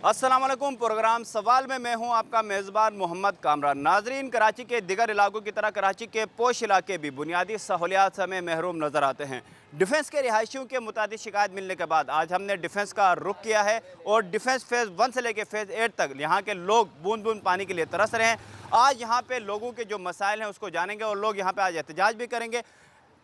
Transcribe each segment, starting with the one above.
अस्सलाम वालेकुम। प्रोग्राम सवाल में मैं हूं आपका मेज़बान मोहम्मद कामरान। नाजरीन, कराची के दिगर इलाकों की तरह कराची के पोश इलाके भी बुनियादी सहूलियात से हमें महरूम नज़र आते हैं। डिफेंस के रिहायशियों के मुताबिक शिकायत मिलने के बाद आज हमने डिफेंस का रुख किया है और डिफेंस फेज़ 1 से लेकर फेज़ 8 तक यहाँ के लोग बूंद बूंद पानी के लिए तरस रहे हैं। आज यहाँ पे लोगों के जो मसाइल हैं उसको जानेंगे और लोग यहाँ पे आज एहतजाज भी करेंगे।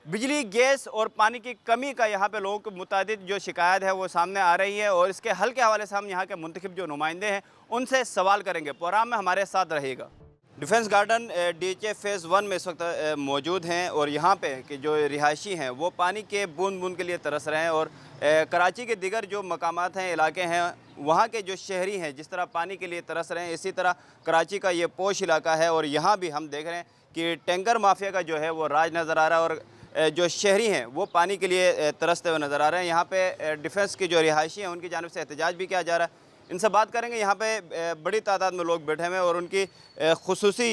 बिजली, गैस और पानी की कमी का यहाँ पे लोगों को मुताबिक जो शिकायत है वो सामने आ रही है और इसके हल के हवाले से हम यहाँ के मुंतखब जो नुमाइंदे हैं उनसे सवाल करेंगे। प्रोग्राम में हमारे साथ रहेगा। डिफेंस गार्डन DHA फेज़ 1 में इस वक्त मौजूद हैं और यहाँ पे कि जो रिहायशी हैं वो पानी के बूंद बूंद के लिए तरस रहे हैं और कराची के दिगर जो मकामात हैं, इलाके हैं, वहाँ के जो शहरी हैं जिस तरह पानी के लिए तरस रहे हैं, इसी तरह कराची का ये पोश इलाका है और यहाँ भी हम देख रहे हैं कि टैंकर माफिया का जो है वो राज नज़र आ रहा है और जो शहरी हैं वो पानी के लिए तरसते हुए नज़र आ रहे हैं। यहाँ पे डिफेंस की जो रिहायशी हैं उनकी जानिब से एहतजाज भी किया जा रहा है। इनसे बात करेंगे। यहाँ पे बड़ी तादाद में लोग बैठे हुए हैं और उनकी खुसूसी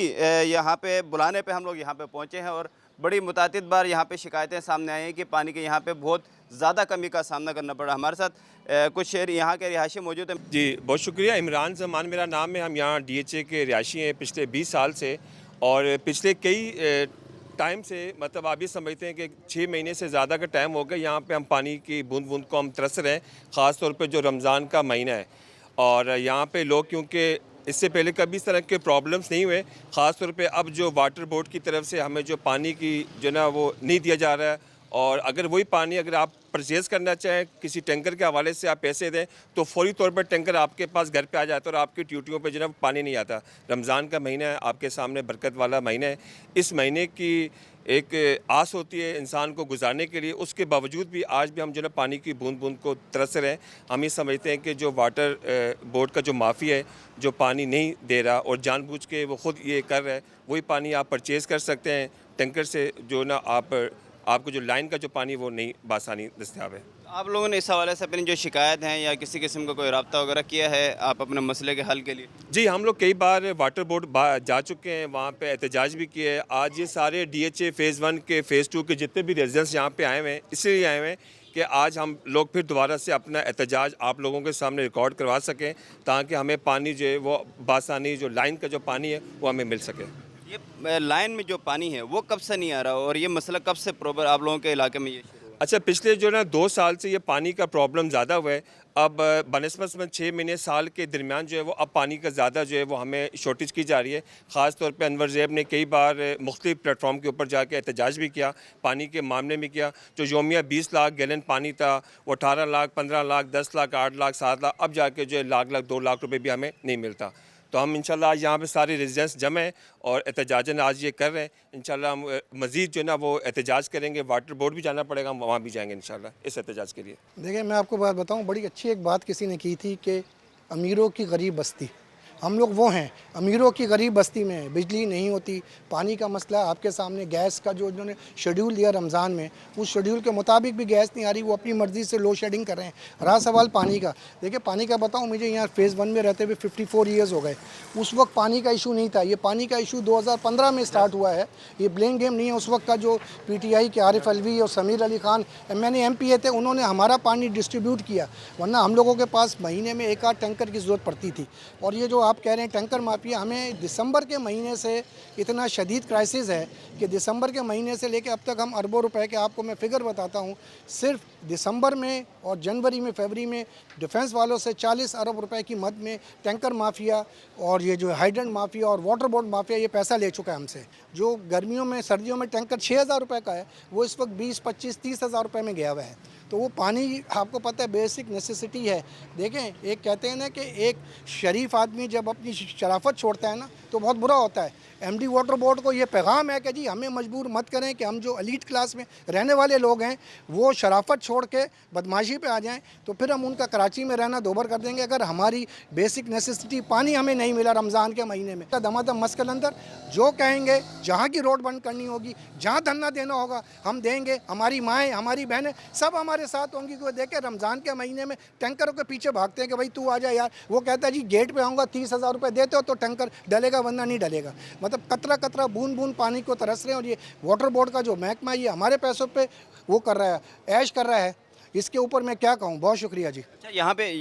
यहाँ पे बुलाने पे हम लोग यहाँ पे पहुँचे हैं और बड़ी मुतातिद बार यहाँ पे शिकायतें सामने आई हैं कि पानी के यहाँ पे बहुत ज़्यादा कमी का सामना करना पड़ा। हमारे साथ कुछ शहरी यहाँ के रिहायशी मौजूद हैं। जी बहुत शुक्रिया। इमरान जमान मेरा नाम है। हम यहाँ DHA के रिहायशी हैं पिछले 20 साल से और पिछले कई टाइम से मतलब आप ये समझते हैं कि 6 महीने से ज़्यादा का टाइम हो गया यहाँ पे हम पानी की बूंद बूंद को हम तरस रहे हैं, ख़ास तौर पे जो रमज़ान का महीना है। और यहाँ पे लोग क्योंकि इससे पहले कभी इस तरह के प्रॉब्लम्स नहीं हुए, ख़ास तौर पे अब जो वाटर बोर्ड की तरफ से हमें जो पानी की जो ना वो नहीं दिया जा रहा है और अगर वही पानी अगर आप परचेज़ करना चाहें किसी टैंकर के हवाले से आप पैसे दें तो फौरी तौर पर टैंकर आपके पास घर पे आ जाता है और आपकी ड्यूटियों पे जो ना पानी नहीं आता। रमज़ान का महीना है, आपके सामने बरकत वाला महीना है। इस महीने की एक आस होती है इंसान को गुजारने के लिए, उसके बावजूद भी आज भी हम जो ना पानी की बूंद बूंद को तरस रहे हैं। हम ये समझते हैं कि जो वाटर बोर्ड का जो माफ़ी है जो पानी नहीं दे रहा और जानबूझ के वो ख़ुद ये कर रहा है, वही पानी आप परचेज़ कर सकते हैं टैंकर से जो ना आपको जो लाइन का जो पानी वो नहीं बासानी दस्तियाब है। आप लोगों ने इस हवाले से अपनी जो शिकायत हैं या किसी किस्म का कोई रब्ता वगैरह किया है आप अपने मसले के हल के लिए? जी हम लोग कई बार वाटर बोर्ड जा चुके हैं, वहाँ पे एहतजाज भी किए हैं। आज ये सारे DHA फेज़ 1 के फेज़ 2 के जितने भी रेजिडेंट्स यहाँ पे आए हुए हैं इसलिए आए हुए हैं कि आज हम लोग फिर दोबारा से अपना एहतजाज आप लोगों के सामने रिकॉर्ड करवा सकें ताकि हमें पानी जो है वो बासानी जो लाइन का जो पानी है वो हमें मिल सके। ये लाइन में जो पानी है वो कब से नहीं आ रहा और ये मसला कब से प्रॉपर आप लोगों के इलाके में ये शुरू हुआ? अच्छा, पिछले जो ना 2 साल से ये पानी का प्रॉब्लम ज़्यादा हुआ है। अब बनस्बत में 6 महीने साल के दरमियान जो है वो अब पानी का ज़्यादा जो है वो हमें शॉर्टेज की जा रही है। ख़ास तौर पे अनवर ज़ैब ने कई बार मुख्तलिफ प्लेटफॉर्म के ऊपर जाके एहतजाज भी किया, पानी के मामले में किया। जो योमिया 20 लाख गैलन पानी था वो 18 लाख, 15 लाख, 10 लाख, 8 लाख, 7 लाख, अब जाके जो है लाख 2 लाख रुपये भी हमें नहीं मिलता। तो हम इंशाल्लाह आज यहाँ पे सारे रेजिडेंट्स जमा हैं और एहतजाजन आज ये कर रहे हैं। इंशाल्लाह हम मज़ीद जो है ना वो एहतजाज करेंगे, वाटर बोर्ड भी जाना पड़ेगा, हम वहाँ भी जाएंगे इंशाल्लाह इस एहतजाज के लिए। देखिए मैं आपको बात बताऊं, बड़ी अच्छी एक बात किसी ने की थी कि अमीरों की गरीब बस्ती, हम लोग वो हैं अमीरों की गरीब बस्ती में बिजली नहीं होती, पानी का मसला आपके सामने, गैस का जो इन्होंने शेड्यूल दिया रमज़ान में उस शेड्यूल के मुताबिक भी गैस नहीं आ रही, वो अपनी मर्ज़ी से लोड शेडिंग कर रहे हैं। रहा सवाल पानी का, देखिए पानी का बताऊं, मुझे यहाँ फेज़ 1 में रहते हुए 54 ईयर्स हो गए। उस वक्त पानी का इशू नहीं था, ये पानी का इशू 2015 में स्टार्ट हुआ है। ये ब्लेम गेम नहीं है। उस वक्त का जो PTI के आरिफ अलवी और समीर अली खान MPA थे, उन्होंने हमारा पानी डिस्ट्रीब्यूट किया, वरना हम लोगों के पास महीने में 1 आध टैंकर की ज़रूरत पड़ती थी। और ये जो आप कह रहे हैं टैंकर माफिया, हमें दिसंबर के महीने से इतना शदीद क्राइसिस है कि दिसंबर के महीने से लेकर अब तक हम अरबों रुपए के, आपको मैं फ़िगर बताता हूँ, सिर्फ दिसंबर में और जनवरी में, फरवरी में डिफेंस वालों से 40 अरब रुपए की मद में टैंकर माफिया और ये जो हाइड्रेंट माफिया और वाटर बोर्ड माफिया ये पैसा ले चुका है हमसे। जो गर्मियों में, सर्दियों में टैंकर 6,000 रुपये का है, वो इस वक्त 20, 25, 30 हज़ार रुपये में गया हुआ है। तो वो पानी आपको पता है बेसिक नेसेसिटी है। देखें, एक कहते हैं ना कि एक शरीफ आदमी जब अपनी शराफत छोड़ता है ना तो बहुत बुरा होता है। MD वाटर बोर्ड को ये पैगाम है कि जी हमें मजबूर मत करें कि हम जो एलीट क्लास में रहने वाले लोग हैं वो शराफत छोड़ के बदमाशी पे आ जाएं, तो फिर हम उनका कराची में रहना दोबर कर देंगे। अगर हमारी बेसिक नेसेसिटी पानी हमें नहीं मिला रमज़ान के महीने में, दमादम मस्कल अंदर जो कहेंगे, जहाँ की रोड बंद करनी होगी, जहाँ धरना देना होगा हम देंगे। हमारी माएँ, हमारी बहनें सब हमारे साथ होंगी। को देखे रमज़ान के महीने में टैंकरों के पीछे भागते हैं कि भाई तू आ जा यार, वो कहता है जी गेट पे आऊँगा, 30,000 रुपये देते हो तो टैंकर डलेगा वरना नहीं डलेगा। मतलब कतरा कतरा बूंद बूंद पानी को तरस रहे हैं। और ये वाटर बोर्ड का जो महकमा ये हमारे पैसों पे वो कर रहा है, ऐश कर रहा है। इसके ऊपर मैं क्या कहूँ। बहुत शुक्रिया जी। अच्छा, यहाँ पे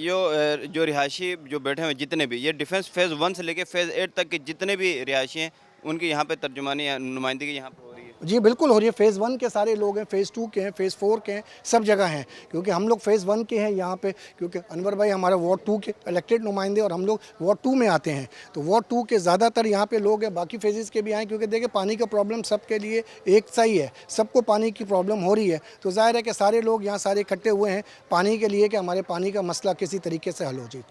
जो रिहायशी जो बैठे हुए जितने भी, ये डिफेंस फेज़ 1 से लेके फेज़ 8 तक के जितने भी रिहायशी हैं, उनकी यहाँ पे तर्जुमानी या नुमाइंदगी यहाँ पे हो रही है? जी बिल्कुल हो रही है। फ़ेज़ 1 के सारे लोग हैं, फ़ेज़ 2 के हैं, फ़ेज़ 4 के हैं, सब जगह हैं। क्योंकि हम लोग फ़ेज़ 1 के हैं यहाँ पे, क्योंकि अनवर भाई हमारा वार्ड 2 के इलेक्टेड नुमाइंदे और हम लोग वार्ड 2 में आते हैं। तो वार्ड 2 के ज़्यादातर यहाँ पे लोग हैं, बाकी फ़ेज़ेस के भी आए, क्योंकि देखिए पानी का प्रॉब्लम सबके लिए एक सा ही है, सबको पानी की प्रॉब्लम हो रही है। तो ज़ाहिर है कि सारे लोग यहाँ सारे इकट्ठे हुए हैं पानी के लिए कि हमारे पानी का मसला किसी तरीके से हल हो जाए।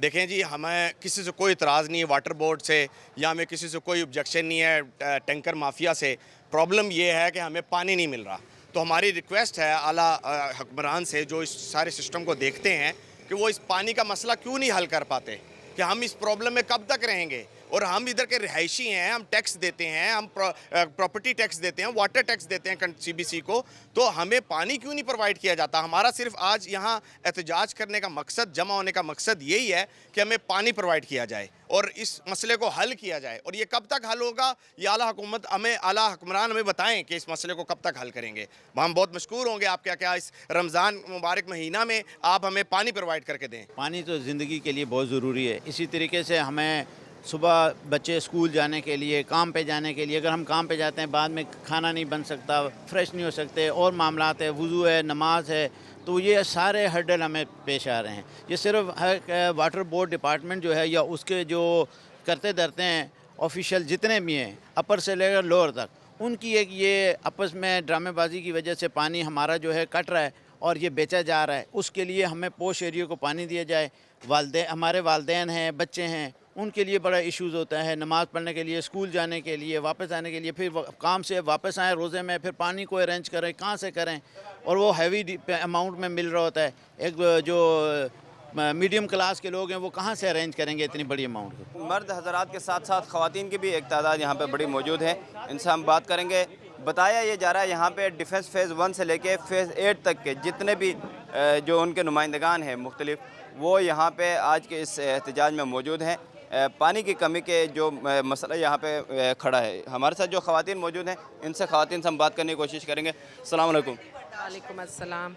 देखें जी, हमें किसी से कोई इतराज़ नहीं है वाटर बोर्ड से, या हमें किसी से कोई ऑब्जेक्शन नहीं है टैंकर माफिया से। प्रॉब्लम ये है कि हमें पानी नहीं मिल रहा। तो हमारी रिक्वेस्ट है आला हुक्मरान से, जो इस सारे सिस्टम को देखते हैं, कि वो इस पानी का मसला क्यों नहीं हल कर पाते, कि हम इस प्रॉब्लम में कब तक रहेंगे। और हम इधर के रिहायशी हैं, हम टैक्स देते हैं, हम प्रॉपर्टी टैक्स देते हैं, वाटर टैक्स देते हैं CBC को, तो हमें पानी क्यों नहीं प्रोवाइड किया जाता। हमारा सिर्फ आज यहाँ एहतजाज करने का मकसद, जमा होने का मकसद यही है कि हमें पानी प्रोवाइड किया जाए और इस मसले को हल किया जाए। और ये कब तक हल होगा, ये आला हुकूमत हमें, आला हुक्मरान हमें बताएं कि इस मसले को कब तक हल करेंगे। हम बहुत मशकूर होंगे आपके, क्या इस रमज़ान मुबारक महीना में आप हमें पानी प्रोवाइड करके दें। पानी तो ज़िंदगी के लिए बहुत ज़रूरी है। इसी तरीके से हमें सुबह बच्चे स्कूल जाने के लिए, काम पे जाने के लिए, अगर हम काम पे जाते हैं बाद में खाना नहीं बन सकता, फ्रेश नहीं हो सकते, और मामलात है, वुज़ू है, नमाज है, तो ये सारे हर्डल हमें पेश आ रहे हैं। ये सिर्फ वाटर बोर्ड डिपार्टमेंट जो है या उसके जो करते धरते हैं ऑफिशियल जितने भी हैं, अपर से लेकर लोअर तक, उनकी एक ये आपस में ड्रामेबाजी की वजह से पानी हमारा जो है कट रहा है और ये बेचा जा रहा है। उसके लिए हमें पोश एरिया को पानी दिया जाए। हमारे वालदैन हैं, बच्चे हैं, उनके लिए बड़ा इश्यूज़ होता है, नमाज़ पढ़ने के लिए, स्कूल जाने के लिए, वापस आने के लिए, फिर काम से वापस आए रोज़े में, फिर पानी को अरेंज करें, कहाँ से करें, और वो हैवी अमाउंट में मिल रहा होता है। एक जो मीडियम क्लास के लोग हैं वो कहाँ से अरेंज करेंगे इतनी बड़ी अमाउंट को। मर्द हजरात के साथ साथ ख़वातीन की भी एक तादाद यहाँ पे बड़ी मौजूद है, इनसे हम बात करेंगे। बताया ये जा रहा है यहाँ पे डिफेंस फेज़ 1 से लेके फेज़ 8 तक के जितने भी जो उनके नुमाइंदगान हैं मुख्तलिफ, वो यहाँ पे आज के इस एहतजाज में मौजूद हैं। पानी की कमी के जो मसला यहाँ पे खड़ा है। हमारे साथ जो ख़वातीन मौजूद हैं, इनसे ख़वातीन से हम बात करने की कोशिश करेंगे। अस्सलाम वालेकुम। वालेकुम अस्सलाम।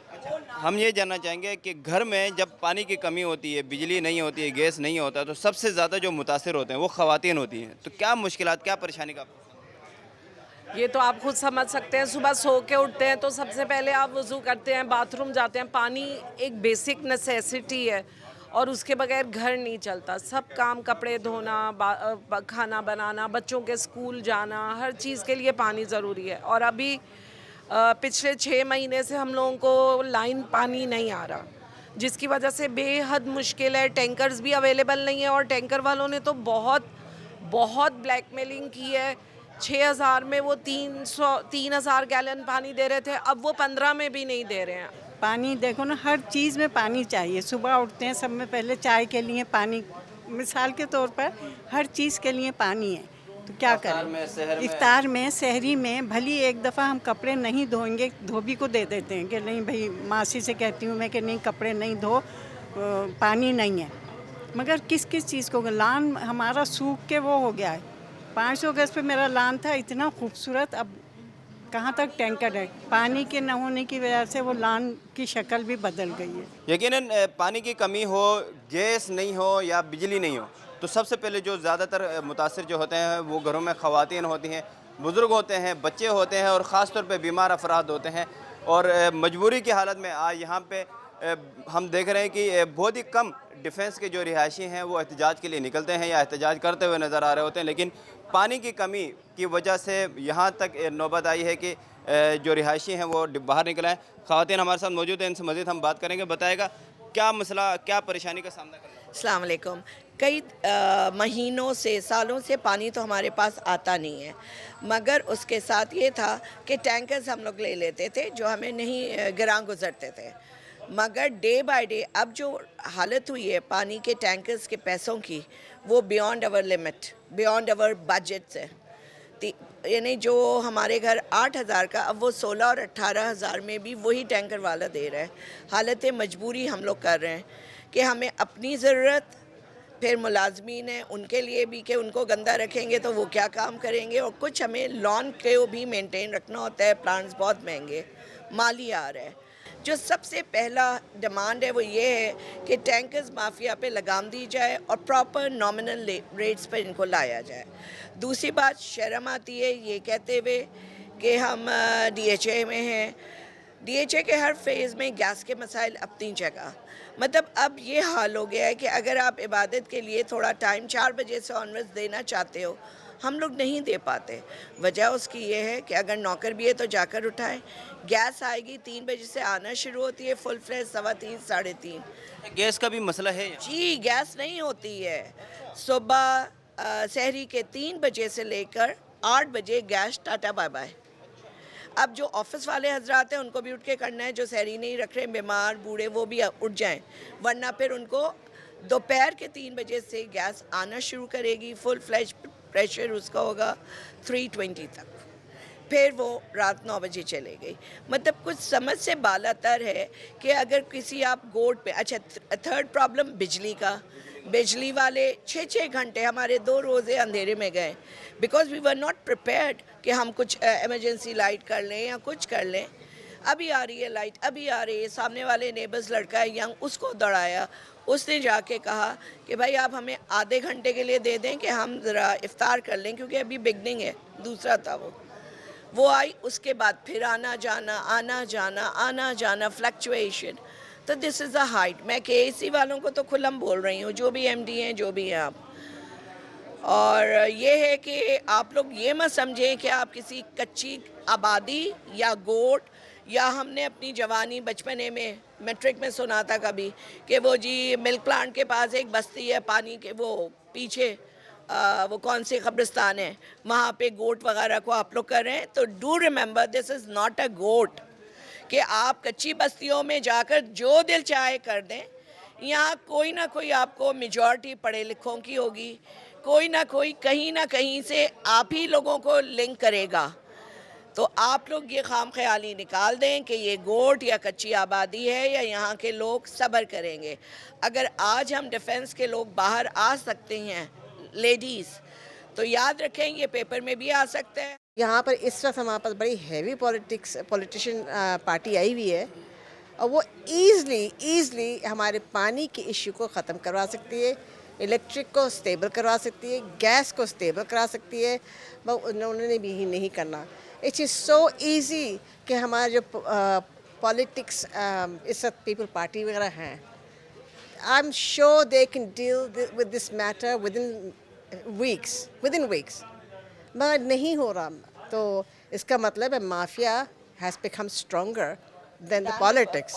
हम ये जानना चाहेंगे कि घर में जब पानी की कमी होती है, बिजली नहीं होती है, गैस नहीं होता, तो सबसे ज़्यादा जो मुतासिर होते हैं वो ख़वातीन होती हैं। तो क्या मुश्किलात, क्या परेशानी का? ये तो आप खुद समझ सकते हैं। सुबह सो के उठते हैं तो सबसे पहले आप वज़ू करते हैं, बाथरूम जाते हैं। पानी एक बेसिक नेसेसिटी है और उसके बगैर घर नहीं चलता। सब काम, कपड़े धोना, खाना बनाना, बच्चों के स्कूल जाना, हर चीज़ के लिए पानी ज़रूरी है। और अभी पिछले 6 महीने से हम लोगों को लाइन पानी नहीं आ रहा, जिसकी वजह से बेहद मुश्किल है। टैंकर्स भी अवेलेबल नहीं है और टैंकर वालों ने तो बहुत ब्लैकमेलिंग की है। 6000 में वो 3000 गैलन पानी दे रहे थे, अब वो 15 में भी नहीं दे रहे हैं। पानी देखो ना, हर चीज़ में पानी चाहिए। सुबह उठते हैं सब में पहले चाय के लिए पानी, मिसाल के तौर पर हर चीज़ के लिए पानी है। तो क्या करें, इफ्तार में, सहरी में, भली एक दफ़ा हम कपड़े नहीं धोएंगे, धोबी को दे देते हैं कि नहीं भाई, मासी से कहती हूँ मैं कि नहीं कपड़े नहीं धो, पानी नहीं है। मगर किस किस चीज़ को, लान हमारा सूख के वो हो गया है। 500 गज पे मेरा लान था, इतना खूबसूरत, अब कहाँ तक टैंकर है। पानी के न होने की वजह से वो लान की शक्ल भी बदल गई है। यकीनन पानी की कमी हो, गैस नहीं हो या बिजली नहीं हो, तो सबसे पहले जो ज़्यादातर मुतासिर जो होते हैं वो घरों में ख़वातीन होती हैं, बुज़ुर्ग होते हैं, बच्चे होते हैं और ख़ास तौर पे बीमार अफराद होते हैं। और मजबूरी की हालत में आज यहाँ पे हम देख रहे हैं कि बहुत ही कम डिफेंस के जो रिहायशी हैं वो एहतजाज के लिए निकलते हैं या एहतजाज करते हुए नज़र आ रहे होते हैं। लेकिन पानी की कमी की वजह से यहाँ तक नौबत आई है कि जो रिहायशी हैं वो बाहर निकल आए। ख़वातीन हमारे साथ मौजूद हैं, इनसे मज़ीद हम बात करेंगे। बताएगा क्या मसला, क्या परेशानी का सामना कर रहे हैं? अस्सलाम वालेकुम। कई महीनों से, सालों से पानी तो हमारे पास आता नहीं है, मगर उसके साथ ये था कि टैंकर्स हम लोग ले लेते थे जो हमें नहीं गिरां गुजरते थे। मगर डे बाय डे अब जो हालत हुई है पानी के टैंकर्स के पैसों की, वो beyond our limit, beyond our budget है। यानी जो हमारे घर 8000 का, अब वो 16 और 18,000 में भी वही टैंकर वाला दे रहा है। हालत मजबूरी हम लोग कर रहे हैं कि हमें अपनी ज़रूरत, फिर मुलाजमीन हैं उनके लिए भी कि उनको गंदा रखेंगे तो वो क्या काम करेंगे, और कुछ हमें लॉन के भी मेंटेन रखना होता है। प्लांट्स बहुत महंगे, माली आ रहा है। जो सबसे पहला डिमांड है वो ये है कि टैंकर्स माफिया पे लगाम दी जाए और प्रॉपर नॉमिनल रेट्स पर इनको लाया जाए। दूसरी बात, शर्म आती है ये कहते हुए कि हम DHA में हैं। DHA के हर फेज़ में गैस के मसाइल अपनी जगह, मतलब अब ये हाल हो गया है कि अगर आप इबादत के लिए थोड़ा टाइम 4 बजे से ऑनवर्ड्स देना चाहते हो, हम लोग नहीं दे पाते। वजह उसकी ये है कि अगर नौकर भी है तो जाकर उठाएं। गैस आएगी 3 बजे से आना शुरू होती है, फुल फ्लेज 3:15 साढ़े 3। गैस का भी मसला है। जी, गैस नहीं होती है। सुबह सहरी के 3 बजे से लेकर 8 बजे गैस टाटा बाय बाय। अब जो ऑफिस वाले हजरात हैं उनको भी उठ के करना है, जो सहरी नहीं रख रहे, बीमार बूढ़े, वो भी उठ जाएं, वरना फिर उनको दोपहर के 3 बजे से गैस आना शुरू करेगी। फुल फ्लैश प्रेशर उसका होगा 320 तक, फिर वो रात 9 बजे चले गई। मतलब कुछ समझ से बालातर है कि अगर किसी आप गोड पे, अच्छा थर्ड प्रॉब्लम बिजली का, बिजली वाले 6-6 घंटे हमारे 2 रोज़े अंधेरे में गए because we were not prepared कि हम कुछ इमरजेंसी लाइट कर लें या कुछ कर लें। अभी आ रही है लाइट, अभी आ रही है। सामने वाले नेबर्स लड़का है यंग, उसको दौड़ाया, उसने जाके कहा कि भाई आप हमें आधे घंटे के लिए दे दें कि हम ज़रा इफ्तार कर लें क्योंकि अभी बिगनिंग है। दूसरा था वो आई, उसके बाद फिर आना जाना आना जाना आना जाना फ्लक्चुएशन। तो दिस इज़ अ हाइट। मैं KAC वालों को तो खुल्लम बोल रही हूँ, जो भी MD हैं, जो भी हैं आप, और ये है कि आप लोग ये मत समझें कि आप किसी कच्ची आबादी या गोट, या हमने अपनी जवानी बचपने में मैट्रिक में सुना था कभी कि वो जी मिल्क प्लांट के पास एक बस्ती है पानी के वो पीछे, वो कौन सी कब्रिस्तान है, वहाँ पे गोट वगैरह को आप लोग कर रहे हैं। तो do remember this is not a goat कि आप कच्ची बस्तियों में जाकर जो दिल चाहे कर दें। यहाँ कोई ना कोई आपको मेजॉरिटी पढ़े लिखों की होगी, कोई ना कोई कहीं ना कहीं से आप ही लोगों को लिंक करेगा। तो आप लोग ये खाम ख्याली निकाल दें कि ये गोट या कच्ची आबादी है या यहाँ के लोग सब्र करेंगे। अगर आज हम डिफेंस के लोग बाहर आ सकते हैं लेडीज़, तो याद रखें ये पेपर में भी आ सकता है। यहाँ पर इस वक्त हमारे पास बड़ी हैवी पॉलिटिशियन पार्टी आई हुई है और वो ईज़ली हमारे पानी के इश्यू को ख़त्म करवा सकती है, इलेक्ट्रिक को स्टेबल करवा सकती है, गैस को स्टेबल करा सकती है, पर उन्होंने भी नहीं करना। इट इज़ सो ईजी कि हमारे जो पॉलिटिक्स इस वक्त पीपल पार्टी वगैरह हैं, I am sure they can deal with this matter within weeks, मगर नहीं हो रहा। तो इसका मतलब है mafia has become stronger than the politics.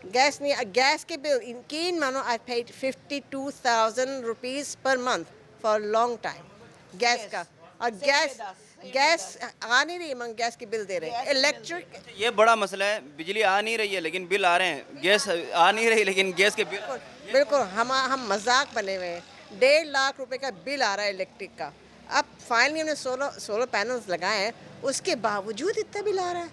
Gas नहीं, गैस के बिल इन मानो I paid 52,000 rupees per month for long time gas का, और गैस आ नहीं रही, मगर गैस के बिल दे रहे हैं। इलेक्ट्रिक, ये बड़ा मसला है, बिजली आ नहीं रही है लेकिन बिल आ रहे हैं, गैस आ नहीं रही लेकिन गैस के बिल। बिल्कुल हम मजाक बने हुए हैं। 1.5 लाख रुपए का बिल आ रहा है इलेक्ट्रिक का। अब फाइनली हमने सोलर पैनल्स लगाए हैं, उसके बावजूद इतना बिल आ रहा है।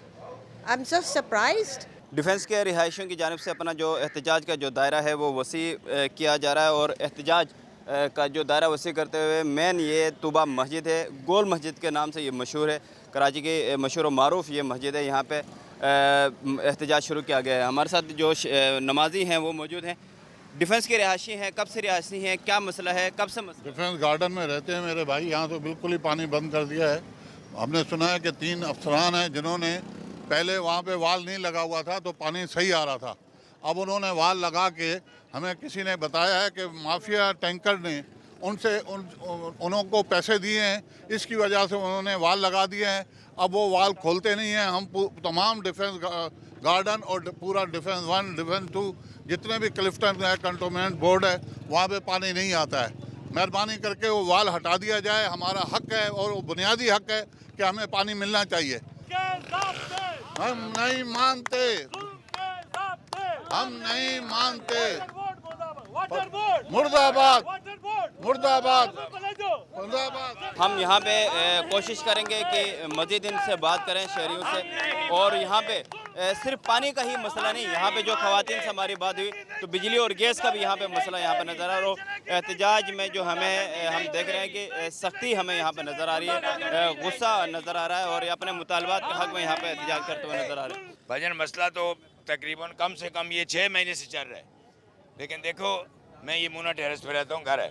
I am so surprised. Defence के रिहायशियों की जानिब से अपना जो एहतजाज का जो दायरा है वो वसी किया जा रहा है, और एहतजाज का जो दायरा वसी करते हुए मेन ये तूबा मस्जिद है, गोल मस्जिद के नाम से ये मशहूर है, कराची की मशहूर मारूफ ये मस्जिद है। यहाँ पे एहतजाज शुरू किया गया है। हमारे साथ जो नमाजी हैं वो मौजूद हैं। डिफेंस के रिहायशी हैं, कब से रिहायशी हैं, क्या मसला है, कब से मसला? डिफेंस गार्डन में रहते हैं मेरे भाई, यहाँ तो बिल्कुल ही पानी बंद कर दिया है। हमने सुना है कि 3 अफसरान हैं जिन्होंने पहले वहाँ पे वाल नहीं लगा हुआ था तो पानी सही आ रहा था, अब उन्होंने वाल लगा के, हमें किसी ने बताया है कि माफिया टैंकर ने उनको पैसे दिए हैं, इसकी वजह से उन्होंने वाल लगा दिए हैं। अब वो वाल खोलते नहीं हैं। हम तमाम डिफेंस गार्डन और पूरा डिफेंस 1 डिफेंस 2 जितने भी क्लिफ्टन है, कंटोनमेंट बोर्ड है, वहाँ पे पानी नहीं आता है। मेहरबानी करके वो वाल हटा दिया जाए, हमारा हक है और वो बुनियादी हक है कि हमें पानी मिलना चाहिए। हम नहीं मानते, हम नहीं मानते। मुर्दाबाद, मुर्दाबाद, मुर्दाबाद। हम यहाँ पे कोशिश करेंगे कि मज़ीद इनसे बात करें शहरियों से, और यहाँ पे सिर्फ पानी का ही मसला नहीं, यहाँ पे जो ख़वातीन से हमारी बात हुई तो बिजली और गैस का भी यहाँ पे मसला यहाँ पे नज़र आ रहा है। एहतजाज में जो हम देख रहे हैं कि सख्ती हमें यहाँ पे नज़र आ रही है, गुस्सा नज़र आ रहा है, और अपने मुतालबात के हक़ में यहाँ पे एहतजाज करते हुए नज़र आ रहे हैं। भजन मसला तो तकरीबन कम से कम ये 6 महीने से चल रहा है। लेकिन देखो, मैं ये मूना टेरेस पे रहता हूँ, घर है,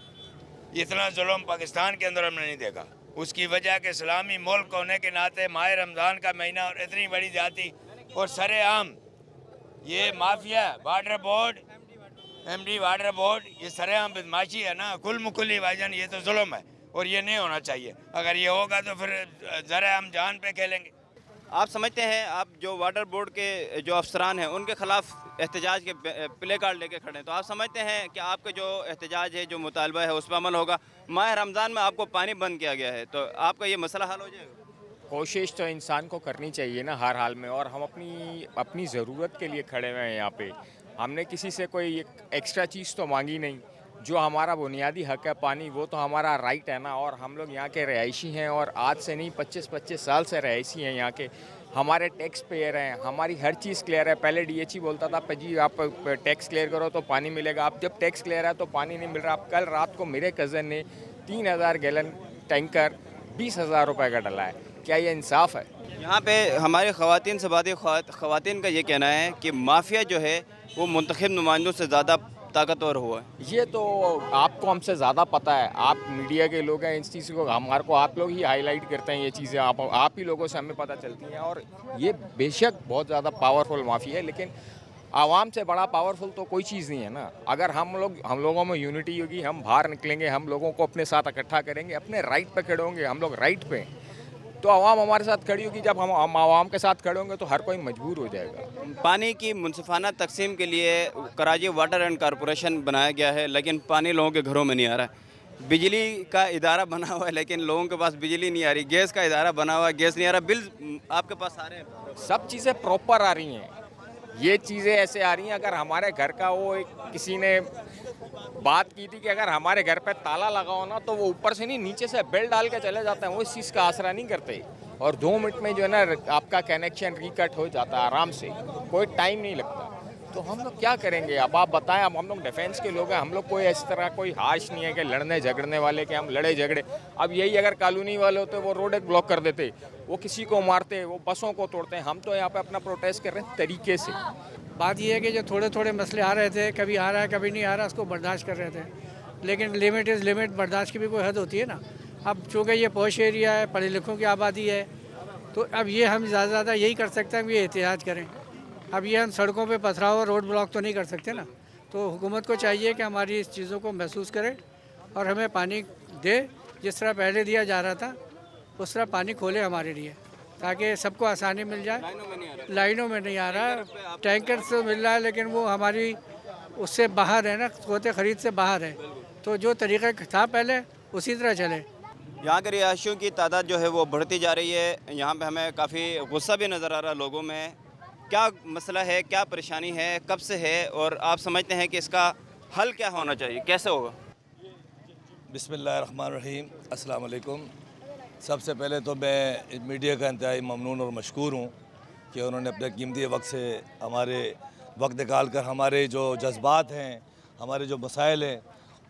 इतना जुल्म पाकिस्तान के अंदर हमने नहीं देखा। उसकी वजह के इस्लामी मुल्क होने के नाते माह रमज़ान का महीना और इतनी बड़ी जाती और सरेआम ये mafia water board, MD water board, ये सरेआम बदमाशी है ना, कुल मुकुल्ली भाईजान, ये तो जुल्म है और ये नहीं होना चाहिए। अगर ये होगा तो फिर ज़रा हम जान पे खेलेंगे। आप समझते हैं, आप जो वाटर बोर्ड के जो अफसरान हैं उनके खिलाफ एहतजाज के प्ले कार्ड लेके खड़े हैं, तो आप समझते हैं कि आपका जो एहतजाज है, जो मुतालबा है, उस पर अमल होगा? माह रमज़ान में आपको पानी बंद किया गया है, तो आपका ये मसला हल हो जाएगा? कोशिश तो इंसान को करनी चाहिए ना हर हाल में, और हम अपनी ज़रूरत के लिए खड़े हुए हैं यहाँ पे। हमने किसी से कोई एक्स्ट्रा चीज़ तो मांगी नहीं। जो हमारा बुनियादी हक है पानी, वो तो हमारा राइट है ना। और हम लोग यहाँ के रहायशी हैं, और आज से नहीं 25-25 साल से रहायशी हैं यहाँ के। हमारे टैक्स पेयर हैं, हमारी हर चीज़ क्लियर है। पहले DHE बोलता था जी आप टैक्स क्लियर करो तो पानी मिलेगा। अब जब टैक्स क्लियर है तो पानी नहीं मिल रहा। अब कल रात को मेरे कज़न ने 3000 गैलन टैंकर 20,000 रुपये का डला है। क्या ये इंसाफ है? यहाँ पे हमारे ख़वातीन से बात, ख़वातीन का ये कहना है कि माफिया जो है वो मुंतखब नुमाइंदों से ज़्यादा ताकतवर हुआ है। ये तो आपको हमसे ज़्यादा पता है, आप मीडिया के लोग हैं। इस चीज़ को हमारे को आप लोग ही हाईलाइट करते हैं, ये चीज़ें आप ही लोगों से हमें पता चलती हैं। और ये बेशक बहुत ज़्यादा पावरफुल माफिया है, लेकिन आवाम से बड़ा पावरफुल तो कोई चीज़ नहीं है ना। अगर हम लोगों में यूनिटी होगी, हम बाहर निकलेंगे, हम लोगों को अपने साथ इकट्ठा करेंगे, अपने राइट पे खड़े होंगे, हम लोग राइट पे, तो आवाम हमारे साथ खड़ी होगी। जब हम आवाम के साथ खड़े होंगे तो हर कोई मजबूर हो जाएगा। पानी की मुनसिफाना तकसीम के लिए कराची वाटर एंड कॉरपोरेशन बनाया गया है, लेकिन पानी लोगों के घरों में नहीं आ रहा है। बिजली का इदारा बना हुआ है, लेकिन लोगों के पास बिजली नहीं आ रही। गैस का इदारा बना हुआ है, गैस नहीं आ रहा। बिल आपके पास आ रहे हैं? सब चीज़ें प्रॉपर आ रही हैं। ये चीज़ें ऐसे आ रही हैं, अगर हमारे घर का किसी ने बात की थी कि अगर हमारे घर पे ताला लगा हो ना, तो वो ऊपर से नहीं नीचे से बेल डाल के चले जाते हैं। वो इस चीज़ का आसरा नहीं करते, और 2 मिनट में जो है ना आपका कनेक्शन रिकट हो जाता है आराम से, कोई टाइम नहीं लगता। तो हम लोग क्या करेंगे? अब आप बताएं। अब हम लोग डिफेंस के लोग हैं, हम लोग कोई इस तरह कोई हाश नहीं है कि लड़ने झगड़ने वाले के हम लड़े झगड़े। अब यही अगर कॉलोनी वाले होते, वो रोड एक ब्लॉक कर देते, वो किसी को मारते, वो बसों को तोड़ते हैं। हम तो यहाँ पे अपना प्रोटेस्ट कर रहे हैं तरीके से। बात यह है कि जो थोड़े थोड़े मसले आ रहे थे, कभी आ रहा है कभी नहीं आ रहा, उसको बर्दाश्त कर रहे थे। लेकिन लिमिट इज़ लिमिट, बर्दाश्त की भी कोई हद होती है ना। अब चूँकि ये पॉश एरिया है, पढ़े लिखों की आबादी है, तो अब ये हम ज़्यादा यही कर सकते हैं कि ये एहतियात करें। अब ये हम सड़कों पे पथराव और रोड ब्लॉक तो नहीं कर सकते ना। तो हुकूमत को चाहिए कि हमारी इस चीज़ों को महसूस करे और हमें पानी दे। जिस तरह पहले दिया जा रहा था उस तरह पानी खोले हमारे लिए, ताकि सबको आसानी मिल जाए। लाइनों में नहीं आ रहा, टैंकर से मिल रहा है, लेकिन वो हमारी उससे बाहर है ना, कोते ख़रीद से बाहर है। तो जो तरीक़ा था पहले उसी तरह चले। यहाँ के रिहायशियों की तादाद जो है वो बढ़ती जा रही है। यहाँ पे हमें काफ़ी गुस्सा भी नज़र आ रहा है लोगों में। क्या मसला है, क्या परेशानी है, कब से है, और आप समझते हैं कि इसका हल क्या होना चाहिए, कैसे होगा? बिस्मिल्लाहिर्रहमानिर्रहीम, अस्सलाम वालेकुम। सबसे पहले तो मैं मीडिया का इंतहाई ममनून और मशकूर हूँ कि उन्होंने अपने कीमती वक्त से हमारे वक्त निकाल कर हमारे जो जज्बात हैं, हमारे जो मसाइल हैं,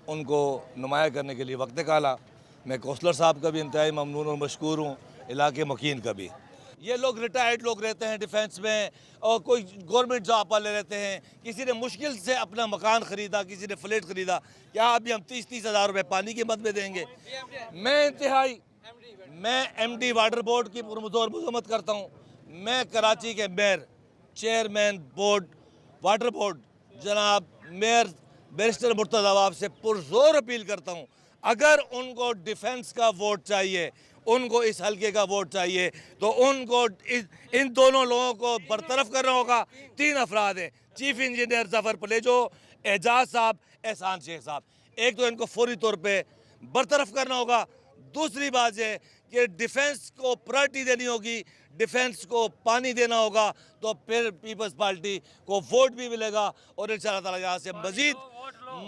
उनको नुमाया करने के लिए वक्त निकाला। मैं कौंसलर साहब का भी इंतहाई ममनून और मशकूर हूँ, इलाके मकीन का भी। ये लोग रिटायर्ड लोग रहते हैं डिफेंस में, और कोई गवर्नमेंट जॉब वाले रहते हैं। किसी ने मुश्किल से अपना मकान ख़रीदा, किसी ने फ्लैट ख़रीदा। क्या अभी हम 30-30 हज़ार रुपये पानी की मद में देंगे? मैं MD वाटर बोर्ड की पुरमज़ोर मज़म्मत करता हूँ। मैं कराची के mayor, chairman board water board जनाब मेयर बैरिस्टर मुर्तज़ा अवाब से पुरज़ोर अपील करता हूँ, अगर उनको डिफेंस का वोट चाहिए, उनको इस हल्के का वोट चाहिए, तो उनको इन दोनों लोगों को बरतरफ करना होगा। 3 अफराद हैं, चीफ इंजीनियर ज़फ़र पलेजो, एजाज साहब, एहसान शेख साहब। एक तो इनको फौरी तौर पे बरतरफ करना होगा। दूसरी बात है कि डिफेंस को प्रायोरिटी देनी होगी, डिफेंस को पानी देना होगा, तो फिर पीपल्स पार्टी को वोट भी मिलेगा और इंशाअल्लाह ताला यहाँ से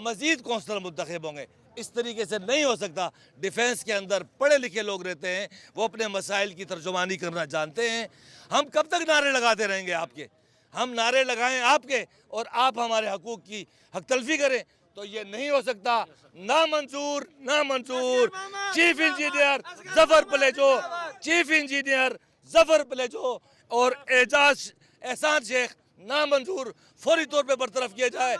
मज़ीद कौंसलर मुंतखब होंगे। इस तरीके से नहीं हो सकता। डिफेंस के अंदर पढ़े लिखे लोग रहते हैं, वो अपने मसाइल की तर्जुमानी करना जानते हैं। हम कब तक नारे लगाते रहेंगे आपके? हम नारे लगाएं आपके और आप हमारे हकूक़ की हक तलफी करें, तो ये नहीं हो सकता। ना मंजूर, ना मंजूर। चीफ इंजीनियर ज़फ़र पलेजो और एहसान शेख नामंजूर फौरी तौर पे बरतरफ किया जाए।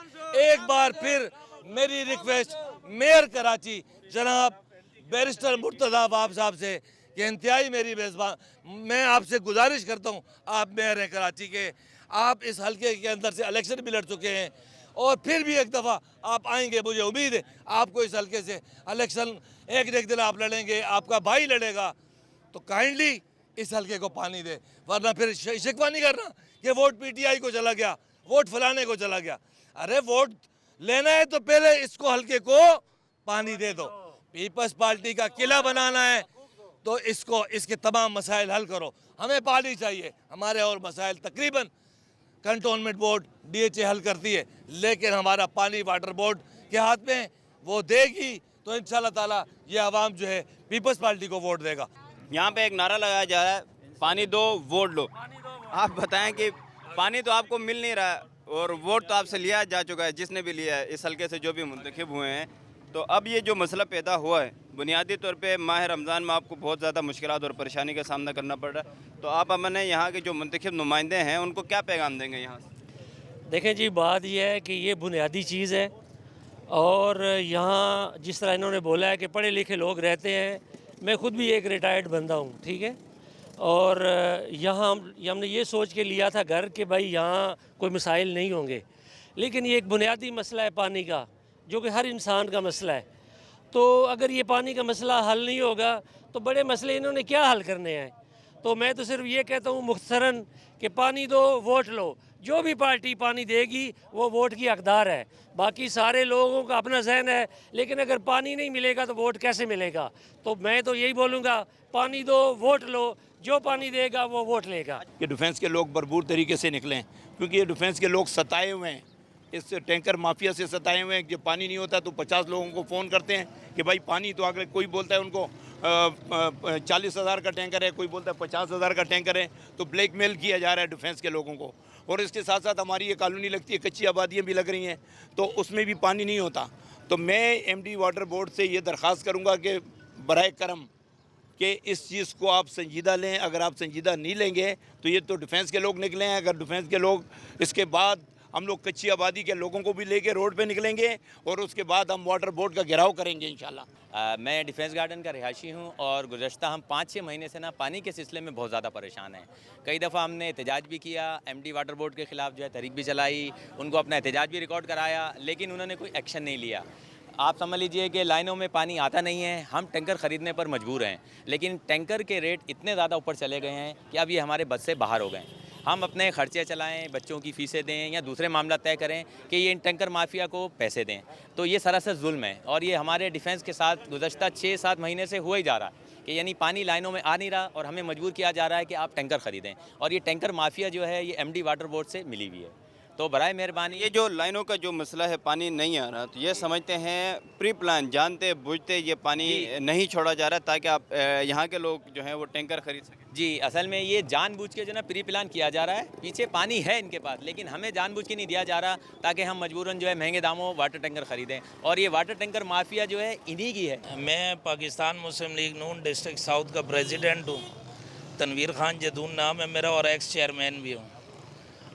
एक बार फिर मेरी रिक्वेस्ट मेयर कराची जनाब बैरिस्टर मुर्तज़ा अवाब साहब से कि इंतहाई मेरी मेज़बान, मैं आपसे गुजारिश करता हूँ, आप मेयर हैं कराची के, आप इस हल्के के अंदर से इलेक्शन भी लड़ चुके हैं और फिर भी एक दफ़ा आप आएंगे, मुझे उम्मीद है आपको इस हल्के से इलेक्शन एक न एक दिन आप लड़ेंगे, आपका भाई लड़ेगा, तो काइंडली इस हल्के को पानी दे, वरना फिर शिकवा नहीं करना कि वोट पीटीआई को चला गया, वोट फलाने को चला गया। अरे वोट लेना है तो पहले इसको हल्के को पानी दे दो। पीपल्स पार्टी का किला बनाना है तो इसको इसके तमाम मसाइल हल करो। हमें पानी चाहिए, हमारे और मसाइल तकरीबन कंटोनमेंट बोर्ड DHA हल करती है, लेकिन हमारा पानी वाटर बोर्ड के हाथ में है, वो देगी तो इंशाल्लाह ताला ये आवाम जो है पीपल्स पार्टी को वोट देगा। यहाँ पे एक नारा लगाया जा रहा है, पानी दो वोट लो। आप बताएं कि पानी तो आपको मिल नहीं रहा है और वोट तो आपसे लिया जा चुका है, जिसने भी लिया है इस हल्के से जो भी मुंतखब हुए हैं। तो अब ये जो मसला पैदा हुआ है, बुनियादी तौर पे माह रमज़ान में आपको बहुत ज़्यादा मुश्किलात और परेशानी का सामना करना पड़ रहा है, तो आप हमने यहाँ के जो मुंतखब नुमाइंदे हैं उनको क्या पैगाम देंगे यहाँ से? देखें जी, बात यह है कि ये बुनियादी चीज़ है और यहाँ जिस तरह इन्होंने बोला है कि पढ़े लिखे लोग रहते हैं, मैं ख़ुद भी एक रिटायर्ड बंदा हूँ, ठीक है, और यहाँ हमने ये सोच के लिया था घर कि भाई यहाँ कोई मसाइल नहीं होंगे, लेकिन ये एक बुनियादी मसला है पानी का, जो कि हर इंसान का मसला है। तो अगर ये पानी का मसला हल नहीं होगा तो बड़े मसले इन्होंने क्या हल करने हैं। तो मैं तो सिर्फ ये कहता हूँ मुख्तसरन कि पानी दो वोट लो, जो भी पार्टी पानी देगी वो वोट की हकदार है। बाकी सारे लोगों का अपना जहन है, लेकिन अगर पानी नहीं मिलेगा तो वोट कैसे मिलेगा। तो मैं तो यही बोलूँगा, पानी दो वोट लो, जो पानी देगा वो वोट लेगा। कि डिफेंस के लोग भरपूर तरीके से निकलें, क्योंकि ये डिफेंस के लोग सताए हुए हैं, इस टैंकर माफिया से सताए हुए हैं। जब पानी नहीं होता तो 50 लोगों को फ़ोन करते हैं कि भाई पानी, तो अगर कोई बोलता है उनको 40,000 का टैंकर है, कोई बोलता है 50,000 का टैंकर है, तो ब्लैकमेल किया जा रहा है डिफेंस के लोगों को। और इसके साथ साथ हमारी ये कॉलोनी लगती है, कच्ची आबादियाँ भी लग रही हैं, तो उसमें भी पानी नहीं होता। तो मैं MD वाटर बोर्ड से ये दरख्वास्त करूँगा कि बराए करम कि इस चीज़ को आप संजीदा लें। अगर आप संजीदा नहीं लेंगे तो ये तो डिफेंस के लोग निकले हैं, अगर डिफेंस के लोग, इसके बाद हम लोग कच्ची आबादी के लोगों को भी लेके रोड पे निकलेंगे और उसके बाद हम वाटर बोर्ड का घेराव करेंगे इंशाल्लाह। मैं डिफेंस गार्डन का रिहायशी हूँ और गुज़श्ता हम 5-6 महीने से ना पानी के सिलसिले में बहुत ज़्यादा परेशान हैं। कई दफ़ा हमने एहतजाज भी किया, MD वाटर बोर्ड के ख़िलाफ़ जो है तहरीक भी चलाई, उनको अपना एहतजाज भी रिकॉर्ड कराया, लेकिन उन्होंने कोई एक्शन नहीं लिया। आप समझ लीजिए कि लाइनों में पानी आता नहीं है, हम टैंकर ख़रीदने पर मजबूर हैं, लेकिन टैंकर के रेट इतने ज़्यादा ऊपर चले गए हैं कि अब ये हमारे बस से बाहर हो गए हैं। हम अपने खर्चे चलाएं, बच्चों की फ़ीसें दें या दूसरे मामला तय करें कि ये इन टैंकर माफिया को पैसे दें, तो ये सरासर जुल्म है। और ये हमारे डिफेंस के साथ गुज़श्ता 6-7 महीने से हुआ ही जा रहा है कि यानी पानी लाइनों में आ नहीं रहा और हमें मजबूर किया जा रहा है कि आप टैंकर ख़रीदें। और ये टैंकर माफिया जो है ये MD वाटर बोर्ड से मिली हुई है। तो बराए मेहरबानी, ये जो लाइनों का जो मसला है, पानी नहीं आ रहा, तो ये समझते हैं प्री प्लान, जानते बुझते ये पानी नहीं छोड़ा जा रहा ताकि आप यहाँ के लोग जो हैं वो टैंकर खरीद सकें। जी, असल में ये जानबूझ के जो ना प्री प्लान किया जा रहा है, पीछे पानी है इनके पास, लेकिन हमें जानबूझ के नहीं दिया जा रहा ताकि हम मजबूरन जो है महंगे दामों वाटर टैंकर ख़रीदें। और ये वाटर टैंकर माफिया जो है इन्हीं की है। मैं पाकिस्तान मुस्लिम लीग नून डिस्ट्रिक्ट साउथ का प्रेसिडेंट हूँ, तनवीर खान जदून नाम है मेरा और एक्स चेयरमैन भी हूँ।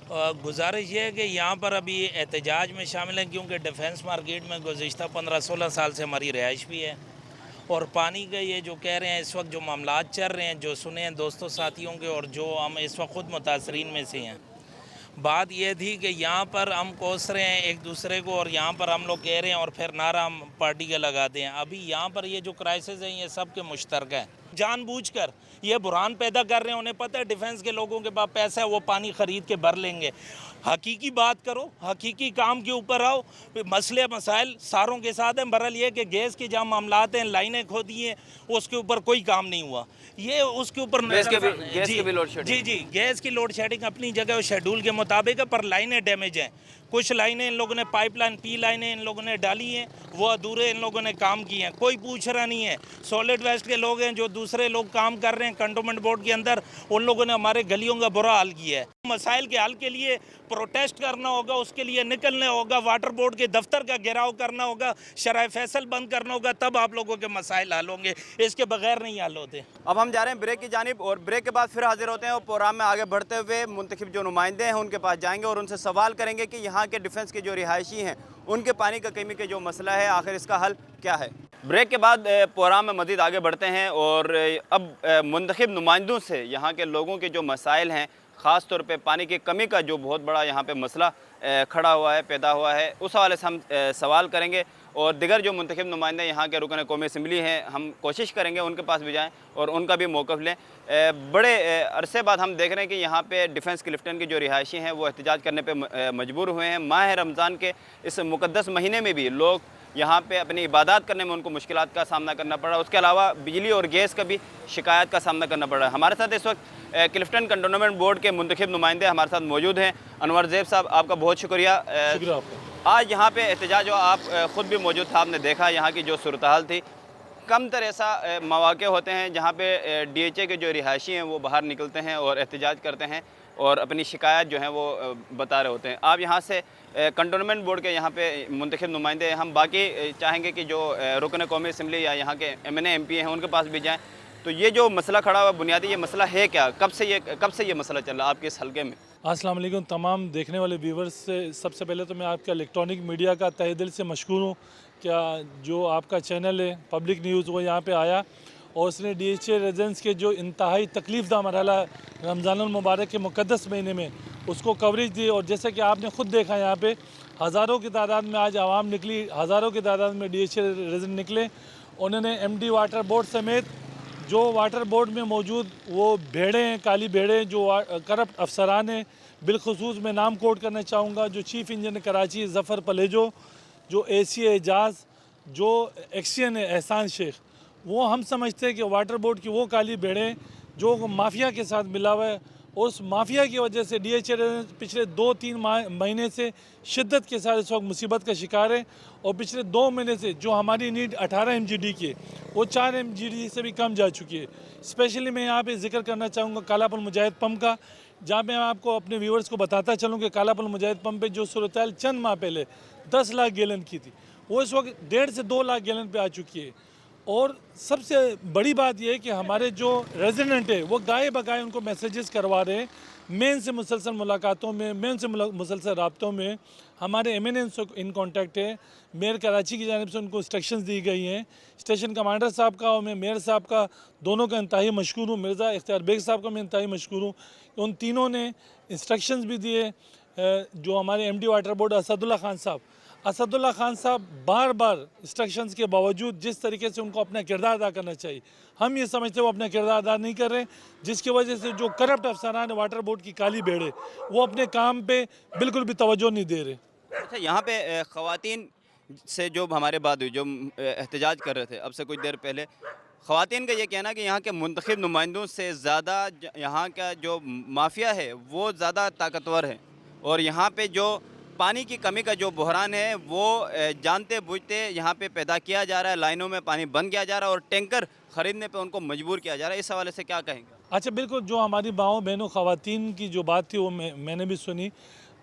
गुजारिश ये है कि यहाँ पर अभी एहतजाज में शामिल हैं, क्योंकि डिफेंस मार्केट में गुज़श्ता 15-16 साल से हमारी रिहाइश भी है और पानी का ये जो कह रहे हैं इस वक्त जो मामलात चल रहे हैं, जो सुने हैं दोस्तों साथियों के और जो हम इस वक्त ख़ुद मुतासरीन में से हैं, बात यह थी कि यहाँ पर हम कोस रहे हैं एक दूसरे को और यहाँ पर हम लोग कह रहे हैं और फिर नारा हम पार्टी का लगाते हैं। अभी यहाँ पर ये जो क्राइसिस हैं ये सब के मुश्तरक है, जानबूझकर ये बुरान पैदा कर रहे हैं। उन्हें पता है डिफेंस के लोगों के पास पैसा है, वो पानी ख़रीद के भर लेंगे। हकीकी बात करो, हकीकी काम के ऊपर आओ। मसले मसाइल सारों के साथ हैं। बहरहाल ये कि गैस के जहाँ मामलात हैं, लाइनें खोदी हैं, उसके ऊपर कोई काम नहीं हुआ। ये उसके ऊपर गैस की भी लोड शेडिंग। जी, गैस की लोड शेडिंग अपनी जगह शेड्यूल के मुताबिक है, पर लाइनें डैमेज हैं। कुछ लाइनें इन लोगों ने पाइपलाइन पी लाइनें इन लोगों ने डाली हैं, वो अधूरे इन लोगों ने काम किए हैं, कोई पूछ रहा नहीं है। सॉलिड वेस्ट के लोग हैं जो दूसरे लोग काम कर रहे हैं कंटोनमेंट बोर्ड के अंदर, उन लोगों ने हमारे गलियों का बुरा हाल किया है। मसाइल के हल के लिए प्रोटेस्ट करना होगा, उसके लिए निकलना होगा, वाटर बोर्ड के दफ्तर का घेराव करना होगा, शरह फैसल बंद करना होगा, तब आप लोगों के मसाइल हल होंगे, इसके बगैर नहीं हल होते। अब हम जा रहे हैं ब्रेक की जानिब और ब्रेक के बाद फिर हाजिर होते हैं और प्रोग्राम में आगे बढ़ते हुए मुंतखब जो नुमाइंदे हैं उनके पास जाएंगे और उनसे सवाल करेंगे कि यहाँ के डिफेंस के जो रिहायशी हैं उनके पानी का कमी का जो मसला है आखिर इसका हल क्या है। ब्रेक के बाद प्रोग्राम में मज़ीद आगे बढ़ते हैं और अब मुंतखब नुमाइंदों से यहाँ के लोगों के जो मसाइल हैं, ख़ास तौर पे पानी की कमी का जो बहुत बड़ा यहाँ पे मसला खड़ा हुआ है, पैदा हुआ है, उस हवाले से हम सवाल करेंगे और दिगर जो मुंतखब नुमाइंदे यहाँ के रुकन कौमी असम्बली हैं हम कोशिश करेंगे उनके पास भी जाएँ और उनका भी मौक़िफ़ लें। बड़े अरसे बाद हम देख रहे हैं कि यहाँ पे डिफेंस क्लिफ्टन के जो रिहायशी हैं वो एहतजाज करने पे मजबूर हुए हैं। माह रमज़ान के इस मुक़द्दस महीने में भी लोग यहाँ पे अपनी इबादत करने में उनको मुश्किलात का सामना करना पड़ रहा है। उसके अलावा बिजली और गैस का भी शिकायत का सामना करना पड़ रहा है। हमारे साथ इस वक्त क्लिफ्टन कंटोनमेंट बोर्ड के मुंतखब नुमाइंदे हमारे साथ मौजूद हैं। अनवर ज़ैब साहब, आपका बहुत शुक्रिया। आज यहाँ पे एहतजाज हो, आप ख़ुद भी मौजूद था, आपने देखा यहाँ की जो सूरत हाल थी। कम तर ऐसा मौक़े होते हैं जहाँ पे DHA के जो रिहायशी हैं वो बाहर निकलते हैं और एहतजाज करते हैं और अपनी शिकायत जो है वो बता रहे होते हैं। आप यहाँ से कंटोनमेंट बोर्ड के यहाँ पे मुंतखब नुमाइंदे हैं, हम बाकी चाहेंगे कि जो रुकन कौमी असम्बली या यहाँ के MNA MP हैं उनके पास भी जाएँ। तो ये जो मसला खड़ा हुआ बुनियादी ये मसला है क्या, कब से ये मसला चल रहा है आपके इस हल्के में? अस्सलाम वालेकुम तमाम देखने वाले व्यूवर्स से सबसे पहले तो मैं आपका इलेक्ट्रॉनिक मीडिया का तहे दिल से मशकूर हूँ। क्या जो आपका चैनल है पब्लिक न्यूज़ वो यहाँ पे आया और उसने DHA रेजिडेंट्स के जो इंतहाई तकलीफ़दा मरहला रमज़ानुल मुबारक के मुक़द्दस महीने में उसको कवरेज दी। और जैसे कि आपने ख़ुद देखा यहाँ पे हज़ारों की तादाद में आज आवाम निकली, हज़ारों की तादाद में DHA रेजिडेंट निकले। उन्होंने MD वाटर बोर्ड समेत जो वाटर बोर्ड में मौजूद वो भेड़े हैं, काली भेड़े जो करप्ट अफसरान हैं, बिलखसूस मैं नाम कोट करना चाहूँगा, जो चीफ़ इंजीनियर कराची ज़फ़र पलेजो, जो ACA एजाज़, जो एक्सियन है एहसान शेख, वो हम समझते हैं कि वाटर बोर्ड की वो काली भेड़ें जो माफिया के साथ मिला हुआ है। उस माफिया की वजह से DHA पिछले 2-3 महीने से शिद्दत के साथ इस वक्त मुसीबत का शिकार है और पिछले 2 महीने से जो हमारी नीड 18 MGD की है वो 4 MGD से भी कम जा चुकी है। स्पेशली मैं यहाँ पे जिक्र करना चाहूँगा कालापुल मुजाहिद पंप का, जहाँ मैं आपको अपने व्यूवर्स को बताता चलूँ कि कालापुल मुजाहिद पंप पे जो सूरत हाल चंद माह पहले 10 लाख गैलन की थी वो इस वक्त 1.5 से 2 लाख गैलन पे आ चुकी है। और सबसे बड़ी बात यह है कि हमारे जो रेजिडेंट है वो गाए बगाए उनको मैसेजेस करवा रहे हैं। मैं इनसे मुसलसल मुलाकातों में, मैं उनसे मुसलसल रब्तों में, हमारे MNA इन कॉन्टैक्ट है। मेयर कराची की जानिब से उनको इंस्ट्रक्शंस दी गई हैं। स्टेशन कमांडर साहब का और मैं मेयर साहब का दोनों का इंतहाई मशकूर हूँ। मिर्ज़ा इख्तियार बेग साहब का मैं इंतहाई मशकूर हूँ। उन तीनों ने इंस्ट्रक्शंस भी दिए। जो हमारे MD water board Asadullah Khan साहब बार बार इंस्ट्रक्शंस के बावजूद जिस तरीके से उनको अपना किरदार अदा करना चाहिए, हम ये समझते हैं वो अपना किरदार अदा नहीं कर रहे, जिसकी वजह से जो करप्ट अफसरान है वाटर बोर्ड की काली भेड़े वो अपने काम पे बिल्कुल भी तवज्जो नहीं दे रहे। अच्छा, यहाँ पे ख़वातीन से जो हमारे बात हुई, जो एहतजाज कर रहे थे अब से कुछ देर पहले, ख़वातीन का ये कहना कि यहाँ के मुंतखब नुमाइंदों से ज़्यादा यहाँ का जो माफिया है वो ज़्यादा ताकतवर है और यहाँ पे जो पानी की कमी का जो बहरान है वो जानते बूझते यहाँ पे पैदा किया जा रहा है। लाइनों में पानी बंद किया जा रहा है और टैंकर ख़रीदने पे उनको मजबूर किया जा रहा है। इस हवाले से क्या कहेंगे? अच्छा, बिल्कुल जो हमारी माओ बहनों ख़वातीन की जो बात थी वो मैंने भी सुनी।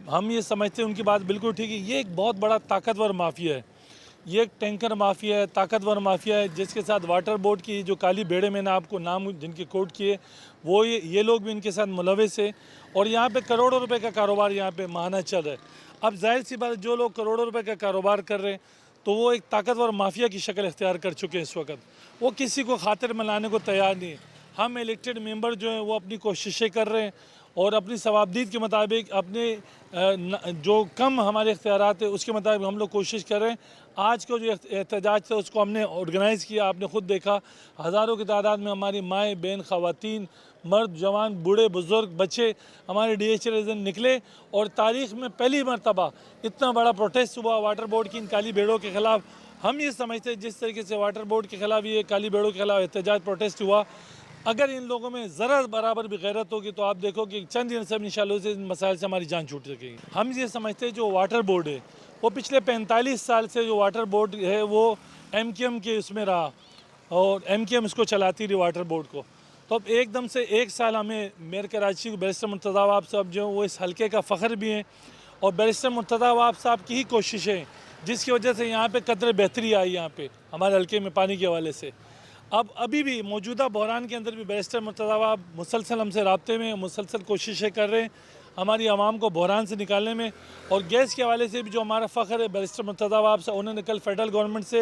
हम ये समझते हैं उनकी बात बिल्कुल ठीक है। ये एक बहुत बड़ा ताकतवर माफिया है, ये एक टैंकर माफिया है, ताकतवर माफिया है, जिसके साथ वाटर बोर्ड की जो काली भेड़े मैंने आपको नाम जिनके कोट किए वो ये लोग भी इनके साथ मुलविस है और यहाँ पे करोड़ों रुपए का कारोबार यहाँ पे माहाना चल रहा है। अब जाहिर सी बात, जो लोग करोड़ों रुपए का कारोबार कर रहे हैं तो वो एक ताकतवर माफिया की शक्ल इख्तियार कर चुके हैं। इस वक्त वो किसी को खातिर में लाने को तैयार नहीं है। हम इलेक्टेड मेंबर जो हैं वो अपनी कोशिशें कर रहे हैं और अपनी सवाबदीद के मुताबिक अपने जो कम हमारे इख्तियारात है उसके मुताबिक हम लोग कोशिश कर रहे हैं। आज को जो एहतजाज था उसको हमने ऑर्गेनाइज़ किया, आपने ख़ुद देखा हज़ारों की तादाद में हमारी माएँ बहन, ख़वातीन, मर्द, जवान, बूढ़े, बुज़ुर्ग, बच्चे हमारे DHA रेजिडेंट निकले और तारीख़ में पहली मरतबा इतना बड़ा प्रोटेस्ट हुआ वाटर बोर्ड की इन काली भेड़ों के ख़िलाफ़। हम ये समझते हैं जिस तरीके से वाटर बोर्ड के ख़िलाफ़ ये काली भेड़ों के ख़िलाफ़ एहतजाज प्रोटेस्ट हुआ, अगर इन लोगों में ज़रा बराबर भी गैरत होगी तो आप देखो कि चंद दिन से इंशाअल्लाह से इन मसाइल से हमारी जान छूट सकेगी। हम ये समझते हैं जो वाटर बोर्ड है वो पिछले 45 साल से जो वाटर बोर्ड है वो MKM के उसमें रहा और MKM इसको चलाती रही वाटर बोर्ड को। तो अब एकदम से 1 साल हमें मेयर कराची को बैरिस्टर मुर्तज़ा अवाब साहब जो वो इस हल्के का फ़ख्र भी हैं, और बैरिस्टर मुर्तज़ा अवाब साहब की ही कोशिशें जिसकी वजह से यहाँ पे कदर बेहतरी आई यहाँ पे हमारे हल्के में पानी के हवाले से। अब अभी भी मौजूदा बहरान के अंदर भी बैरिस्टर मुर्तज़ा अवाब मुसलसल हमसे राब्ते में, मुसलसल कोशिशें कर रहे हैं हमारी आवाम को बहरान से निकालने में। और गैस के हवाले से भी जो हमारा फ़ख्र है बैरिस्टर मुर्तज़ा अवाब से, उन्होंने कल फेडरल गवर्नमेंट से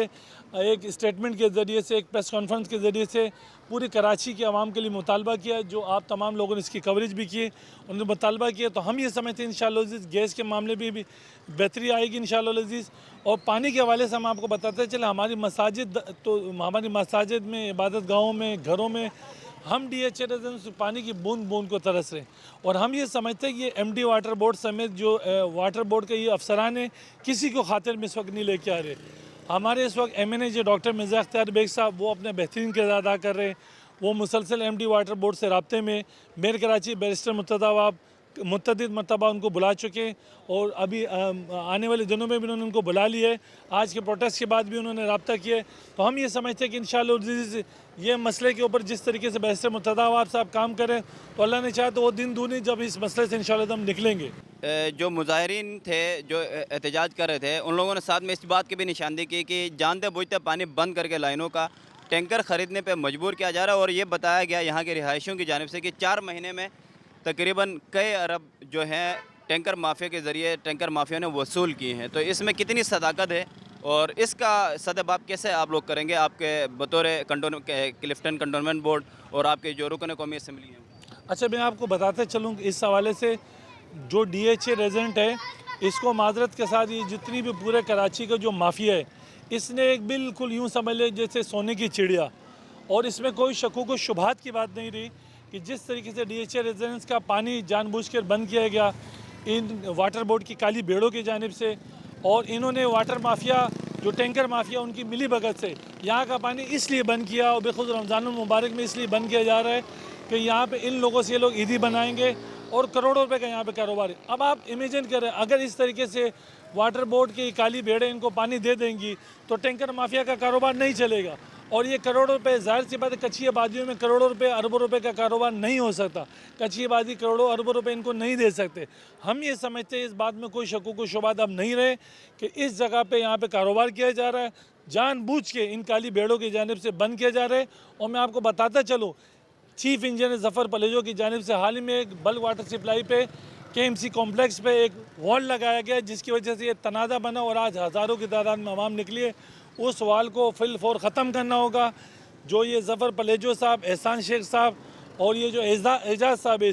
एक स्टेटमेंट के ज़रिए से, एक प्रेस कॉन्फ्रेंस के ज़रिए से पूरी कराची के आवाम के लिए मुतालबा किया, जो आप तमाम लोगों ने इसकी कवरेज भी की, उन्होंने मुतालबा किया। तो हम ये समझते हैं इंशाअल्लाह अज़ीज़ गैस के मामले में भी बेहतरी आएगी इंशाअल्लाह अज़ीज़। और पानी के हवाले से हम आपको बताते चले, हमारी मसाजिद में, इबादत गाहों में, घरों में हम DHA रेजिडेंट्स पानी की बूंद बूंद को तरस रहे हैं। और हम ये समझते हैं कि ये MD वाटर बोर्ड समेत जो वाटर बोर्ड के ये अफसरान हैं किसी को खातिर में इस वक्त नहीं लेके आ रहे। हमारे इस वक्त MNA जो डॉक्टर मिर्ज़ा अख्तियार बेग साहब, वो अपने बेहतरीन किरदार अदा कर रहे हैं। वो मुसलसल MD वाटर बोर्ड से राब्ते में, मेयर कराची बैरिस्टर मुर्तज़ा अवाब मुतअद्दिद मरतबा उनको बुला चुके हैं, और अभी आने वाले दिनों में भी उन्होंने उनको बुला लिया है। आज के प्रोटेस्ट के बाद भी उन्होंने रब्ता किया है। तो हम ये समझते हैं कि इंशाअल्लाह ये मसले के ऊपर जिस तरीके से बैरिस्टर मुर्तज़ा अवाब साहब काम करें, तो अल्लाह ने चाहा तो वो दिन दूनी जब इस मसले से इंशाअल्लाह हम निकलेंगे। जो मुजाहिरीन थे, जो एहतजाज कर रहे थे, उन लोगों ने साथ में इस बात की भी निशानदेही की कि जानते बूझते पानी बंद करके लाइनों का टैंकर ख़रीदने पर मजबूर किया जा रहा है। और ये बताया गया यहाँ के रिहायशियों की जानिब से कि 4 महीने में तकरीबन कई अरब जो हैं टैंकर माफिया के ज़रिए टैंकर माफिया ने वसूल किए हैं। तो इसमें कितनी सदाकत है और इसका सदबाब कैसे आप लोग करेंगे, आपके बतौर क्लिफ्टन कंटोनमेंट बोर्ड और आपके जो रुकन कौमी असम्बली हैं? अच्छा, मैं आपको बताते चलूँ इस हवाले से जो DHA रेजिडेंट है, इसको माजरत के साथ ये जितनी भी पूरे कराची का जो माफिया है, इसने एक बिल्कुल यूँ समझ ले जैसे सोने की चिड़िया, और इसमें कोई शकूक व शुबहात की बात नहीं रही कि जिस तरीके से DHA रेजिडेंट्स का पानी जानबूझकर बंद किया गया इन वाटर बोर्ड की काली बेड़ों की जानिब से, और इन्होंने वाटर माफिया जो टैंकर माफिया उनकी मिली भगत से यहाँ का पानी इसलिए बंद किया, और बेखुद रमज़ान मुबारक में इसलिए बंद किया जा रहा है कि यहाँ पे इन लोगों से ये लोग ईदी बनाएंगे और करोड़ों रुपए का यहाँ पे कारोबार है। अब आप इमेजिन करें, अगर इस तरीके से वाटर बोर्ड की काली भेड़ें इनको पानी दे देंगी तो टैंकर माफिया का कारोबार नहीं चलेगा, और ये करोड़ों रुपए, जाहिर सी बात है कच्ची आबादियों में करोड़ों रुपए, अरबों रुपए का कारोबार नहीं हो सकता। कच्ची आबादी करोड़ों अरबों रुपए इनको नहीं दे सकते। हम ये समझते हैं इस बात में कोई शकूक व शुबहात अब नहीं रहे कि इस जगह पे यहाँ पे कारोबार किया जा रहा है, जानबूझ के इन काली भेड़ों की जानिब से बंद किया जा रहा है। और मैं आपको बताता चलूँ, चीफ इंजीनियर ज़फ़र पलेजो की जानिब से हाल ही में एक बल्क वाटर सप्लाई पे KMC कॉम्प्लेक्स पे एक वॉल लगाया गया, जिसकी वजह से ये तनाज़ा बना और आज हज़ारों की तादाद में आवाम निकली है। उस सवाल को फिल फौर ख़त्म करना होगा। जो ये ज़फ़र पलेजो साहब, एहसान शेख साहब और ये जो एजाज साहब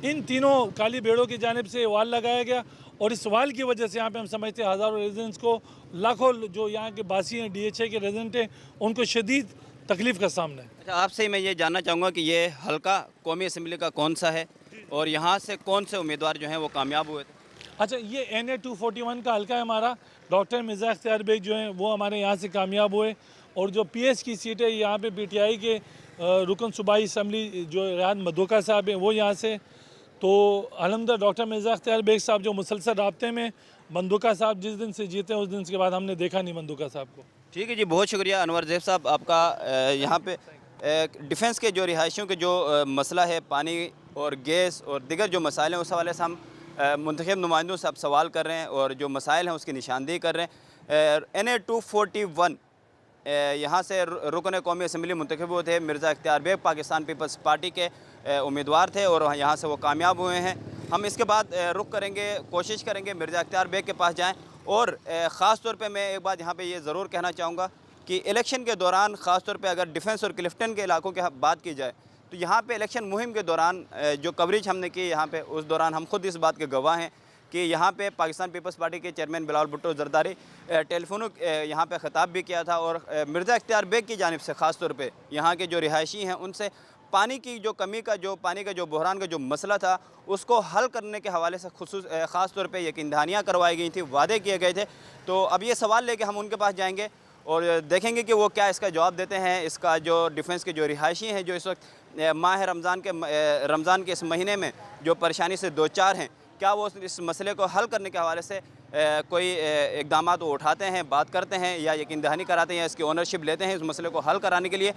इन तीनों काली भेड़ों की जानिब से वाल लगाया गया, और इस वाल की वजह से यहाँ पे हम समझते हैं हज़ारों रेजिडेंट्स को, लाखों जो यहाँ के बासी हैं, DHA के रेजिडेंट हैं, उनको शदीद तकलीफ़ का सामना है। अच्छा, आपसे मैं ये जानना चाहूँगा कि ये हल्का कौमी असम्बली का कौन सा है और यहाँ से कौन से उम्मीदवार जो हैं वो कामयाब हुए थे? अच्छा, ये NA 241 का हल्का है हमारा। डॉक्टर मिर्ज़ा अख्तियार बेग जो हैं वो हमारे यहाँ से कामयाब हुए, और जो PS की सीट है यहाँ पे PTI के रुकन सूबाई असम्बली जो रियाद मधोका साहब हैं वो यहाँ से। तो अल्हम्दुलिल्लाह डॉक्टर मिर्ज़ा अख्तियार बेग साहब जो मुसलसल राब्ते में, बंदूका साहब जिस दिन से जीते उस दिन के बाद हमने देखा नहीं बंदूका साहब को। ठीक है जी, बहुत शुक्रिया अनवर ज़ैब साहब आपका। यहाँ पे डिफेंस के जो रिहायशियों के जो मसला है पानी और गैस और दिगर जो मसाइल हैं उस हवाले से हम मुंतखब नुमाइंदों से आप सवाल कर रहे हैं और जो मसाइल हैं उसकी निशानदेही कर रहे हैं। NA 241 यहाँ से रुकन कौमी असम्बली मुंतखब हुए थे, मिर्ज़ा अख्तियार बेग पाकिस्तान पीपल्स पार्टी के उम्मीदवार थे और यहाँ से वो कामयाब हुए हैं। हम इसके बाद रुख करेंगे, कोशिश करेंगे मिर्ज़ा अख्तियार बेग के पास जाएँ। और ख़ास तौर पे मैं एक बात यहाँ पे ये ज़रूर कहना चाहूँगा कि इलेक्शन के दौरान ख़ास तौर पे अगर डिफेंस और क्लिफ्टन के इलाकों की बात की जाए तो यहाँ पे इलेक्शन मुहिम के दौरान जो कवरेज हमने की यहाँ पे, उस दौरान हम खुद इस बात के गवाह हैं कि यहाँ पे पाकिस्तान पीपल्स पार्टी के चेयरमैन बिलावल भुट्टो जरदारी टेलीफोन यहाँ पे ख़िताब भी किया था, और मिर्ज़ा अख्तियार बेग की जानिब से ख़ास तौर पर यहाँ के जो रिहायशी हैं उनसे पानी की जो कमी का पानी का जो बहरान का जो मसला था उसको हल करने के हवाले से ख़ास तौर पे यकीन दहानियाँ करवाई गई थी, वादे किए गए थे। तो अब ये सवाल लेके हम उनके पास जाएंगे और देखेंगे कि वो क्या इसका जवाब देते हैं। इसका जो डिफेंस के जो रिहायशी हैं जो इस वक्त माह रमज़ान के इस महीने में जो परेशानी से दो चार हैं, क्या वो इस मसले को हल करने के हवाले से कोई इकदाम वो उठाते हैं, बात करते हैं या यकीन दहानी कराते हैं या इसकी ओनरशिप लेते हैं इस मसले को हल कराने के लिए।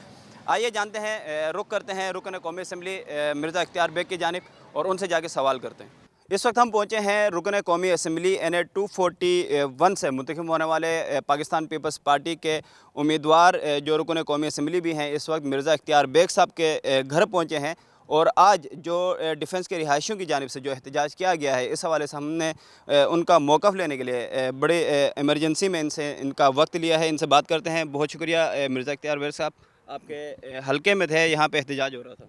आइए जानते हैं, रुक करते हैं रुकन कौमी असम्बली मिर्ज़ा इख्तियार बेग की जानिब और उनसे जाके सवाल करते हैं। इस वक्त हम पहुंचे हैं रुकन कौमी असम्बली NA 241 से मुंतखब होने वाले पाकिस्तान पीपल्स पार्टी के उम्मीदवार जो रुकन कौमी असम्बली भी हैं, इस वक्त मिर्ज़ा इख्तियार बेग साहब के घर पहुंचे हैं। और आज जो डिफेंस के रिहायशियों की जानिब से जो एहतजाज किया गया है, इस हवाले से हमने उनका मौक़िफ़ लेने के लिए बड़े इमरजेंसी में इनका वक्त लिया है। इनसे बात करते हैं। बहुत शुक्रिया मिर्ज़ा इख्तियार बेग साहब, आपके हल्के में थे, यहाँ पे एहतजाज हो रहा था।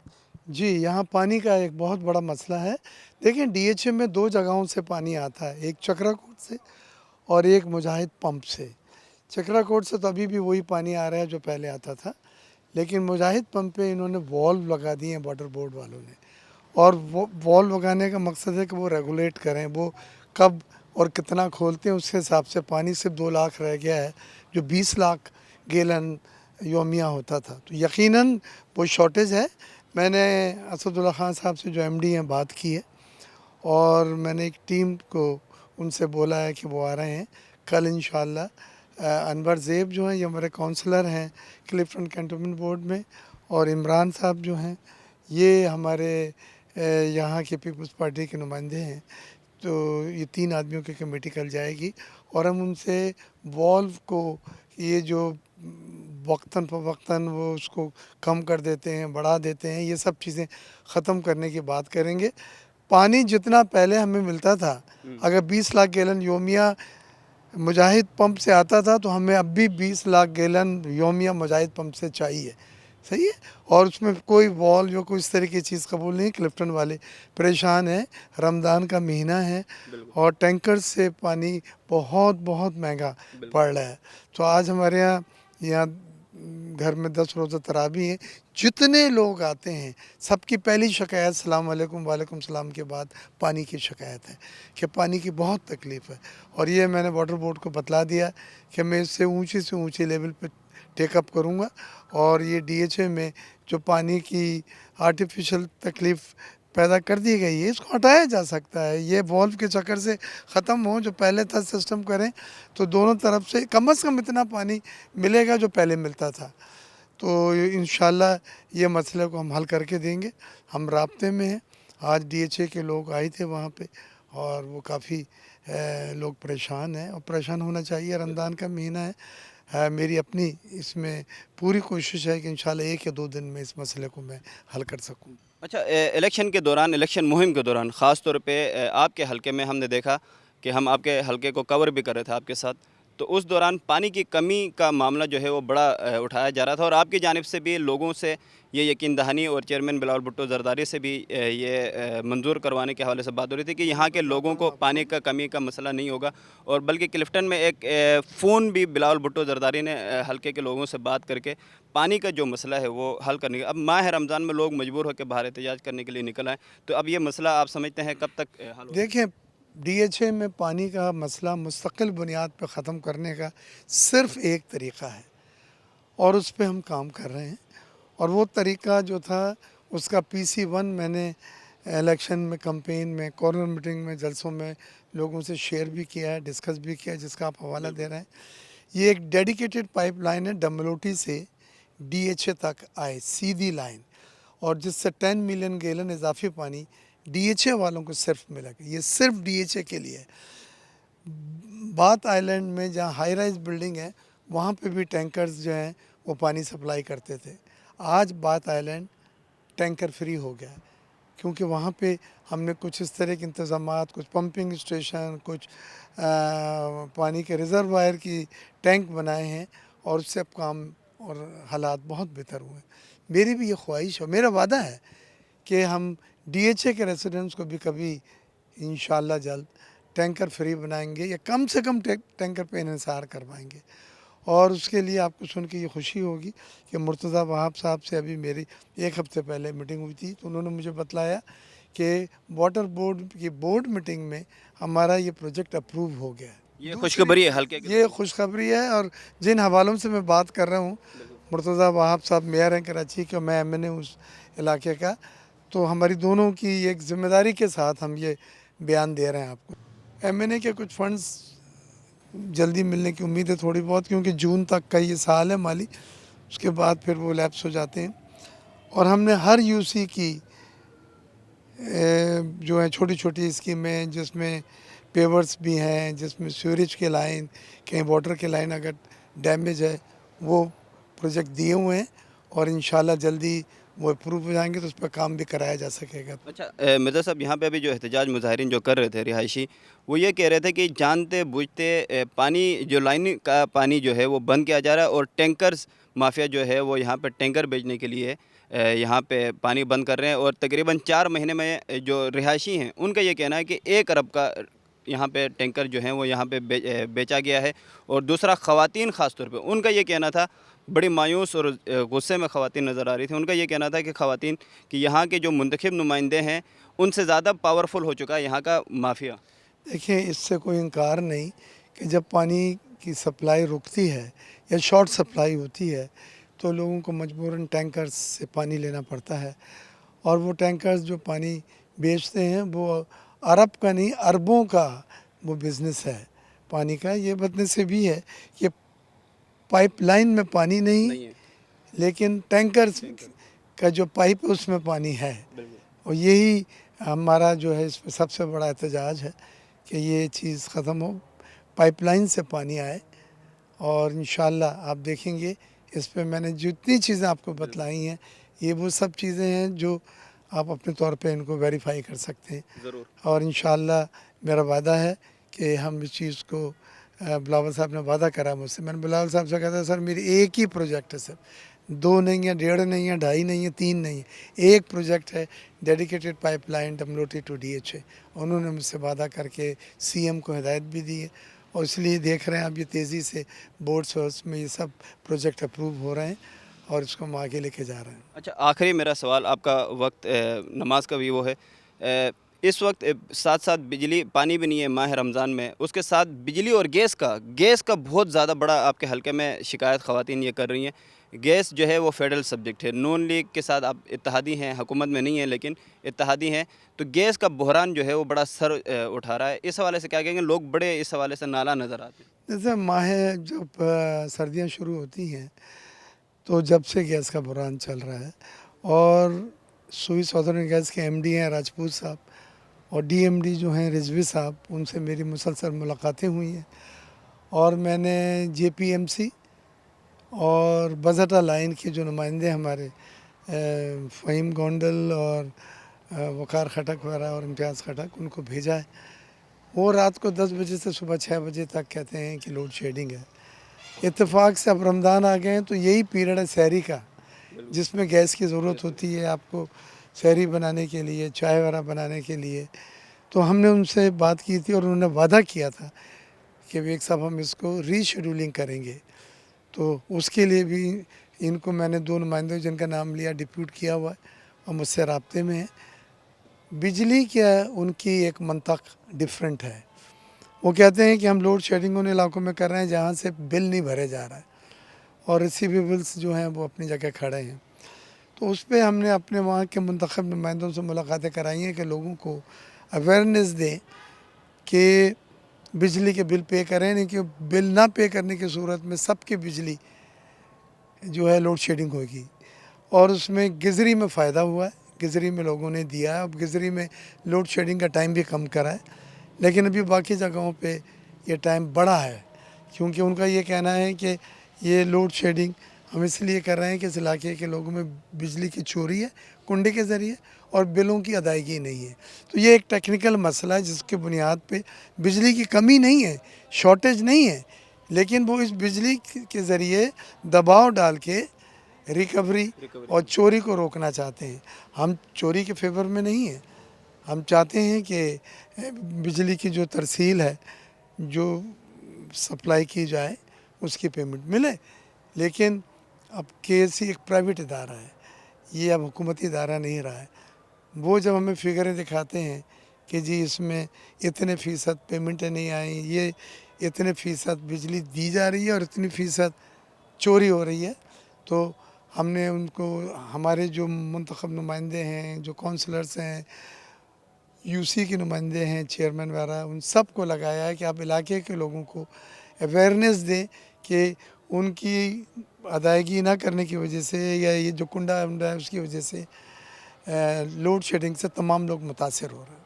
जी, यहाँ पानी का एक बहुत बड़ा मसला है। देखिए, DHA में 2 जगहों से पानी आता है, एक चक्राकोट से और एक मुजाहिद पंप से। चक्राकोट से तो अभी भी वही पानी आ रहा है जो पहले आता था, लेकिन मुजाहिद पंप पे इन्होंने वॉल्व लगा दिए हैं वाटर बोर्ड वालों ने। और वो वॉल्व लगाने का मकसद है कि वो रेगुलेट करें, वो कब और कितना खोलते हैं उसके हिसाब से पानी सिर्फ 2 लाख रह गया है, जो 20 लाख गैलन योमिया होता था। तो यकीनन वो शॉर्टेज है। मैंने असदुल्ला खान साहब से जो MD हैं बात की है और मैंने एक टीम को उनसे बोला है कि वो आ रहे हैं कल इंशाअल्लाह। अनवर ज़ेब जो हैं ये हमारे काउंसलर हैं क्लिफ्टन कैंटोनमेंट बोर्ड में, और इमरान साहब जो हैं ये हमारे यहाँ के पीपल्स पार्टी के नुमाइंदे हैं। तो ये 3 आदमियों की कमेटी कल जाएगी और हम उनसे वॉल्व को ये जो वक्तन फ़वक्तन वो उसको कम कर देते हैं, बढ़ा देते हैं, ये सब चीज़ें ख़त्म करने की बात करेंगे। पानी जितना पहले हमें मिलता था, अगर 20 लाख गैलन योमिया मुजाहिद पंप से आता था, तो हमें अब भी 20 लाख गैलन योमिया मुजाहिद पंप से चाहिए। सही है। और उसमें कोई वॉल या कोई इस तरह की चीज़ कबूल नहीं। क्लिफ्टन वाले परेशान हैं, रमज़ान का महीना है और टैंकर से पानी बहुत बहुत महंगा पड़ रहा है। तो आज हमारे यहाँ घर में 10 रोज़ा तरावी है। जितने लोग आते हैं सबकी पहली शिकायत सलाम वालेकुम वालेकुम सलाम के बाद पानी की शिकायत है कि पानी की बहुत तकलीफ़ है। और ये मैंने वाटर बोर्ड को बतला दिया कि मैं इससे ऊंची से ऊंची लेवल पे टेकअप करूँगा और ये DHA में जो पानी की आर्टिफिशियल तकलीफ़ पैदा कर दी गई है इसको हटाया जा सकता है। ये वॉल्व के चक्कर से ख़त्म हो, जो पहले था सिस्टम करें तो दोनों तरफ से कम से कम इतना पानी मिलेगा जो पहले मिलता था। तो इंशाल्लाह ये मसले को हम हल करके देंगे। हम राब्ते में हैं। आज DHA के लोग आए थे वहाँ पे और वो काफ़ी लोग परेशान हैं और परेशान होना चाहिए। रमज़ान का महीना है। मेरी अपनी इसमें पूरी कोशिश है कि इंशाल्लाह 1 या 2 दिन में इस मसले को मैं हल कर सकूँ। अच्छा, इलेक्शन के दौरान, इलेक्शन मुहिम के दौरान ख़ास तौर पे आपके हलके में हमने देखा कि हम आपके हलके को कवर भी कर रहे थे आपके साथ, तो उस दौरान पानी की कमी का मामला जो है वो बड़ा उठाया जा रहा था और आपकी जानिब से भी लोगों से ये यकीन दहानी और चेयरमैन बिलावल भुट्टो जरदारी से भी ये मंजूर करवाने के हवाले से बात हो रही थी कि यहाँ के लोगों को पानी का कमी का मसला नहीं होगा। और बल्कि क्लिफ्टन में एक फ़ोन भी बिलावल भुट्टो जरदारी ने हलके के लोगों से बात करके पानी का जो मसला है वो हल करने का। अब माह रमज़ान में लोग मजबूर होकर बाहर एहतजाज करने के लिए निकल आए, तो अब ये मसला आप समझते हैं कब तक हल होगा? देखिए, DHA में पानी का मसला मुस्तकिल बुनियाद पर ख़त्म करने का सिर्फ़ एक तरीक़ा है और उस पर हम काम कर रहे हैं। और वो तरीक़ा जो था उसका PC1 मैंने इलेक्शन में, कैंपेन में, कॉर्नर मीटिंग में, जलसों में लोगों से शेयर भी किया है, डिस्कस भी किया है, जिसका आप हवाला दे रहे हैं। ये एक डेडिकेटेड पाइपलाइन है, डमलोटी से DHA तक आए, सीधी लाइन, और जिससे 10 मिलियन गैलन इजाफी पानी DHA वालों को सिर्फ मिलेगा। ये सिर्फ DHA के लिए है। बाथ आइलैंड में जहाँ हाई राइज बिल्डिंग है वहाँ पे भी टैंकर्स जो हैं वो पानी सप्लाई करते थे। आज बाथ आइलैंड टैंकर फ्री हो गया क्योंकि वहाँ पे हमने कुछ इस तरह के इंतज़ामात, कुछ पंपिंग स्टेशन, कुछ पानी के रिजर्वायर की टैंक बनाए हैं और उससे अब काम और हालात बहुत बेहतर हुए। मेरी भी ये ख्वाहिश है, मेरा वादा है कि हम DHA के रेसिडेंट्स को भी कभी इंशाल्लाह जल्द टैंकर फ्री बनाएंगे या कम से कम टैंकर पे इंसार करवाएंगे। और उसके लिए आपको सुन के ये खुशी होगी कि मुर्तज़ा वहाब साहब से अभी मेरी 1 हफ़्ते पहले मीटिंग हुई थी, तो उन्होंने मुझे बतलाया कि वाटर बोर्ड की बोर्ड मीटिंग में हमारा ये प्रोजेक्ट अप्रूव हो गया है। ये खुशखबरी है हल्के की? ये खुशखबरी है। और जिन हवालों से मैं बात कर रहा हूँ, मुर्तज़ा वहाब साहब मेयर हैं कराची के, मैं MNA उस इलाके का, तो हमारी दोनों की एक ज़िम्मेदारी के साथ हम ये बयान दे रहे हैं आपको। MNA के कुछ फंड्स जल्दी मिलने की उम्मीद है थोड़ी बहुत, क्योंकि जून तक का ये साल है माली, उसके बाद फिर वो लैप्स हो जाते हैं। और हमने हर यूसी की जो है छोटी छोटी स्कीमें, जिसमें पेवर्स भी हैं, जिसमें सीवरेज के लाइन, कहीं वाटर के लाइन अगर डैमेज है, वो प्रोजेक्ट दिए हुए हैं और इंशाल्लाह जल्दी वो अप्रूव हो जाएंगे तो उस पर काम भी कराया जा सकेगा। अच्छा मिर्ज़ा साहब, यहाँ पे अभी जो एहतजाज मुजाहिरीन जो कर रहे थे रिहायशी, वो ये कह रहे थे कि जानते बूझते पानी जो लाइन का पानी जो है वो बंद किया जा रहा है और टैंकर्स माफिया जो है वो यहाँ पे टैंकर बेचने के लिए यहाँ पे पानी बंद कर रहे हैं। और तकरीबन 4 महीने में जो रिहायशी हैं उनका ये कहना है कि 1 अरब का यहाँ पे टैंकर जो हैं वो यहाँ पे बेचा गया है। और दूसरा, ख़वातीन ख़ास तौर पे उनका ये कहना था, बड़ी मायूस और गुस्से में ख़वातीन नज़र आ रही थी, उनका ये कहना था कि ख़वातीन कि यहाँ के जो मुंतखब नुमाइंदे हैं उनसे ज़्यादा पावरफुल हो चुका है यहाँ का माफिया। देखिए, इससे कोई इनकार नहीं कि जब पानी की सप्लाई रुकती है या शॉर्ट सप्लाई होती है तो लोगों को मजबूरन टैंकर्स से पानी लेना पड़ता है। और वो टैंकर्स जो पानी बेचते हैं वो अरब का नहीं, अरबों का वो बिज़नेस है पानी का। ये बदनसीबी है कि पाइपलाइन में पानी नहीं है, लेकिन टैंकर्स का जो पाइप है उसमें पानी है। और यही हमारा जो है इस पर सबसे बड़ा एहतजाज है कि ये चीज़ ख़त्म हो, पाइपलाइन से पानी आए। और इंशाल्लाह आप देखेंगे इस पे मैंने जितनी चीज़ें आपको बतलाई हैं, ये वो सब चीज़ें हैं जो आप अपने तौर पे इनको वेरीफाई कर सकते हैं। ज़रूर। और इंशाल्लाह मेरा वादा है कि हम इस चीज़ को, बिलावल साहब ने वादा करा मुझसे, मैंने बिलावल साहब से कहा था सर मेरी एक ही प्रोजेक्ट है सर, 2 नहीं है, 1.5 नहीं है, 2.5 नहीं है, 3 नहीं है, एक प्रोजेक्ट है डेडिकेटेड पाइपलाइन डमलोटी टू DHA। उन्होंने मुझसे वादा करके CM को हिदायत भी दी है और इसलिए देख रहे हैं आप ये तेज़ी से बोर्ड्स में ये सब प्रोजेक्ट अप्रूव हो रहे हैं और इसको हम आगे लेके जा रहे हैं। अच्छा, आखिरी मेरा सवाल, आपका वक्त नमाज का भी वो है, इस वक्त साथ साथ बिजली पानी भी नहीं है माह रमज़ान में, उसके साथ बिजली और गैस का बहुत ज़्यादा बड़ा आपके हलके में शिकायत ख़वातीन ये कर रही हैं। गैस जो है वो फेडरल सब्जेक्ट है, नून लीग के साथ आप इत्तेहादी हैं, हुकूमत में नहीं है लेकिन इत्तेहादी हैं, तो गैस का बहरान जो है वो बड़ा सर उठा रहा है। इस हवाले से क्या कहेंगे? लोग बड़े इस हवाले से नाला नज़र आते हैं। जैसे माह जब सर्दियाँ शुरू होती हैं तो जब से गैस का बहरान चल रहा है और सुई सौदर्न गैस के MD हैं राजपूत साहब और DMD जो हैं रिजवी साहब, उनसे मेरी मुसलसल मुलाकातें हुई हैं। और मैंने JPMC और बजटा लाइन के जो नुमाइंदे हमारे फ़हीम गोंडल और वक़ार खटक वगैरह और इम्तियाज़ खटक, उनको भेजा है। वो रात को 10 बजे से सुबह 6 बजे तक कहते हैं कि लोड शेडिंग है। इत्तेफाक से अब रमज़ान आ गए हैं तो यही पीरियड है सहरी का, जिसमें गैस की ज़रूरत होती है आपको सहरी बनाने के लिए, चाय वगैरह बनाने के लिए। तो हमने उनसे बात की थी और उन्होंने वादा किया था कि वेग साहब हम इसको रीशेड्यूलिंग करेंगे। तो उसके लिए भी इनको मैंने 2 नुमाइंदे जिनका नाम लिया डिप्यूट किया हुआ है और मुझसे राब्ते में है। बिजली क्या उनकी एक मंतक डिफरेंट है, वो कहते हैं कि हम लोड शेडिंग उन इलाकों में कर रहे हैं जहाँ से बिल नहीं भरे जा रहा है और रिसीवेबल्स जो हैं वो अपनी जगह खड़े हैं। तो उस पर हमने अपने वहाँ के मुंतखब नुमाइंदों से मुलाकातें कराई हैं कि लोगों को अवेयरनेस दें कि बिजली के बिल पे करें, नहीं कि बिल ना पे करने की सूरत में सबकी बिजली जो है लोड शेडिंग होगी। और उसमें गिजरी में फ़ायदा हुआ है, गिजरी में लोगों ने दिया है। अब गिजरी में लोड शेडिंग का टाइम भी कम करा है, लेकिन अभी बाकी जगहों पे ये टाइम बढ़ा है, क्योंकि उनका ये कहना है कि ये लोड शेडिंग हम इसलिए कर रहे हैं कि इस इलाके के लोगों में बिजली की चोरी है कुंडे के ज़रिए और बिलों की अदायगी नहीं है। तो ये एक टेक्निकल मसला है जिसके बुनियाद पे बिजली की कमी नहीं है, शॉर्टेज नहीं है, लेकिन वो इस बिजली के ज़रिए दबाव डाल के रिकवरी और चोरी को रोकना चाहते हैं। हम चोरी के फेवर में नहीं हैं, हम चाहते हैं कि बिजली की जो तरसील है, जो सप्लाई की जाए उसकी पेमेंट मिले। लेकिन अब KSC एक प्राइवेट इदारा है, ये अब हुकूमती इदारा नहीं रहा है। वो जब हमें फिगरें दिखाते हैं कि जी इसमें इतने फ़ीसद पेमेंटें नहीं आई, ये इतने फ़ीसद बिजली दी जा रही है और इतनी फ़ीसद चोरी हो रही है, तो हमने उनको, हमारे जो मुंतखब नुमाइंदे हैं, जो काउंसलर्स हैं, UC के नुमाइंदे हैं, चेयरमैन वगैरह, उन सब को लगाया है कि आप इलाके के लोगों को अवेयरनेस दें कि उनकी अदायगी ना करने की वजह से या ये जो कुंडा उंडा है उसकी वजह से लोड शेडिंग से तमाम लोग मुतासर हो रहे हैं।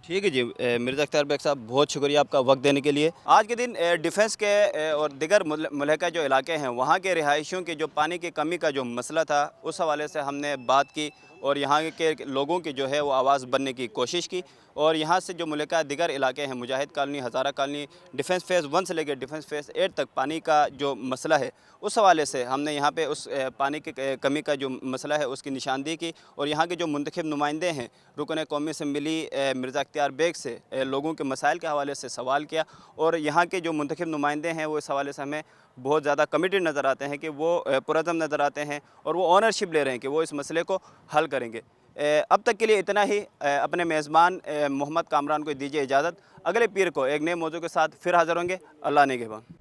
ठीक है जी, मिर्ज़ा अख्तर बेग साहब बहुत शुक्रिया आपका वक्त देने के लिए। आज के दिन डिफेंस के और दिगर मुल्का जो इलाके हैं वहाँ के रिहायशियों की जो पानी की कमी का जो मसला था उस हवाले से हमने बात की और यहाँ के लोगों की जो है वो आवाज़ बनने की कोशिश की। और यहाँ से जो मुल्का दिगर इलाके हैं, मुजाहिद कॉलोनी, हज़ारा कॉलोनी, डिफेंस फेज़ 1 से लेकर डिफेंस फेज़ 8 तक पानी का जो मसला है उस हवाले से हमने यहाँ पे उस पानी की कमी का जो मसला है उसकी निशानदेही की। और यहाँ के जो मुंतखब नुमाइंदे हैं रुकन कौमी असम्बली मिर्ज़ा अख्तियार बेग से लोगों के मसाइल के हवाले से सवाल किया। और यहाँ के जो मुंतखब नुमाइंदे हैं वो इस हवाले से हमें बहुत ज़्यादा कमिटेड नज़र आते हैं कि वो पुरज़म नज़र आते हैं और वो ऑनरशिप ले रहे हैं कि वो इस मसले को हल करेंगे। अब तक के लिए इतना ही। अपने मेज़बान मोहम्मद कामरान को दीजिए इजाज़त। अगले पीर को एक नए मौजू के साथ फिर हाज़िर होंगे। अल्लाह निगहबान।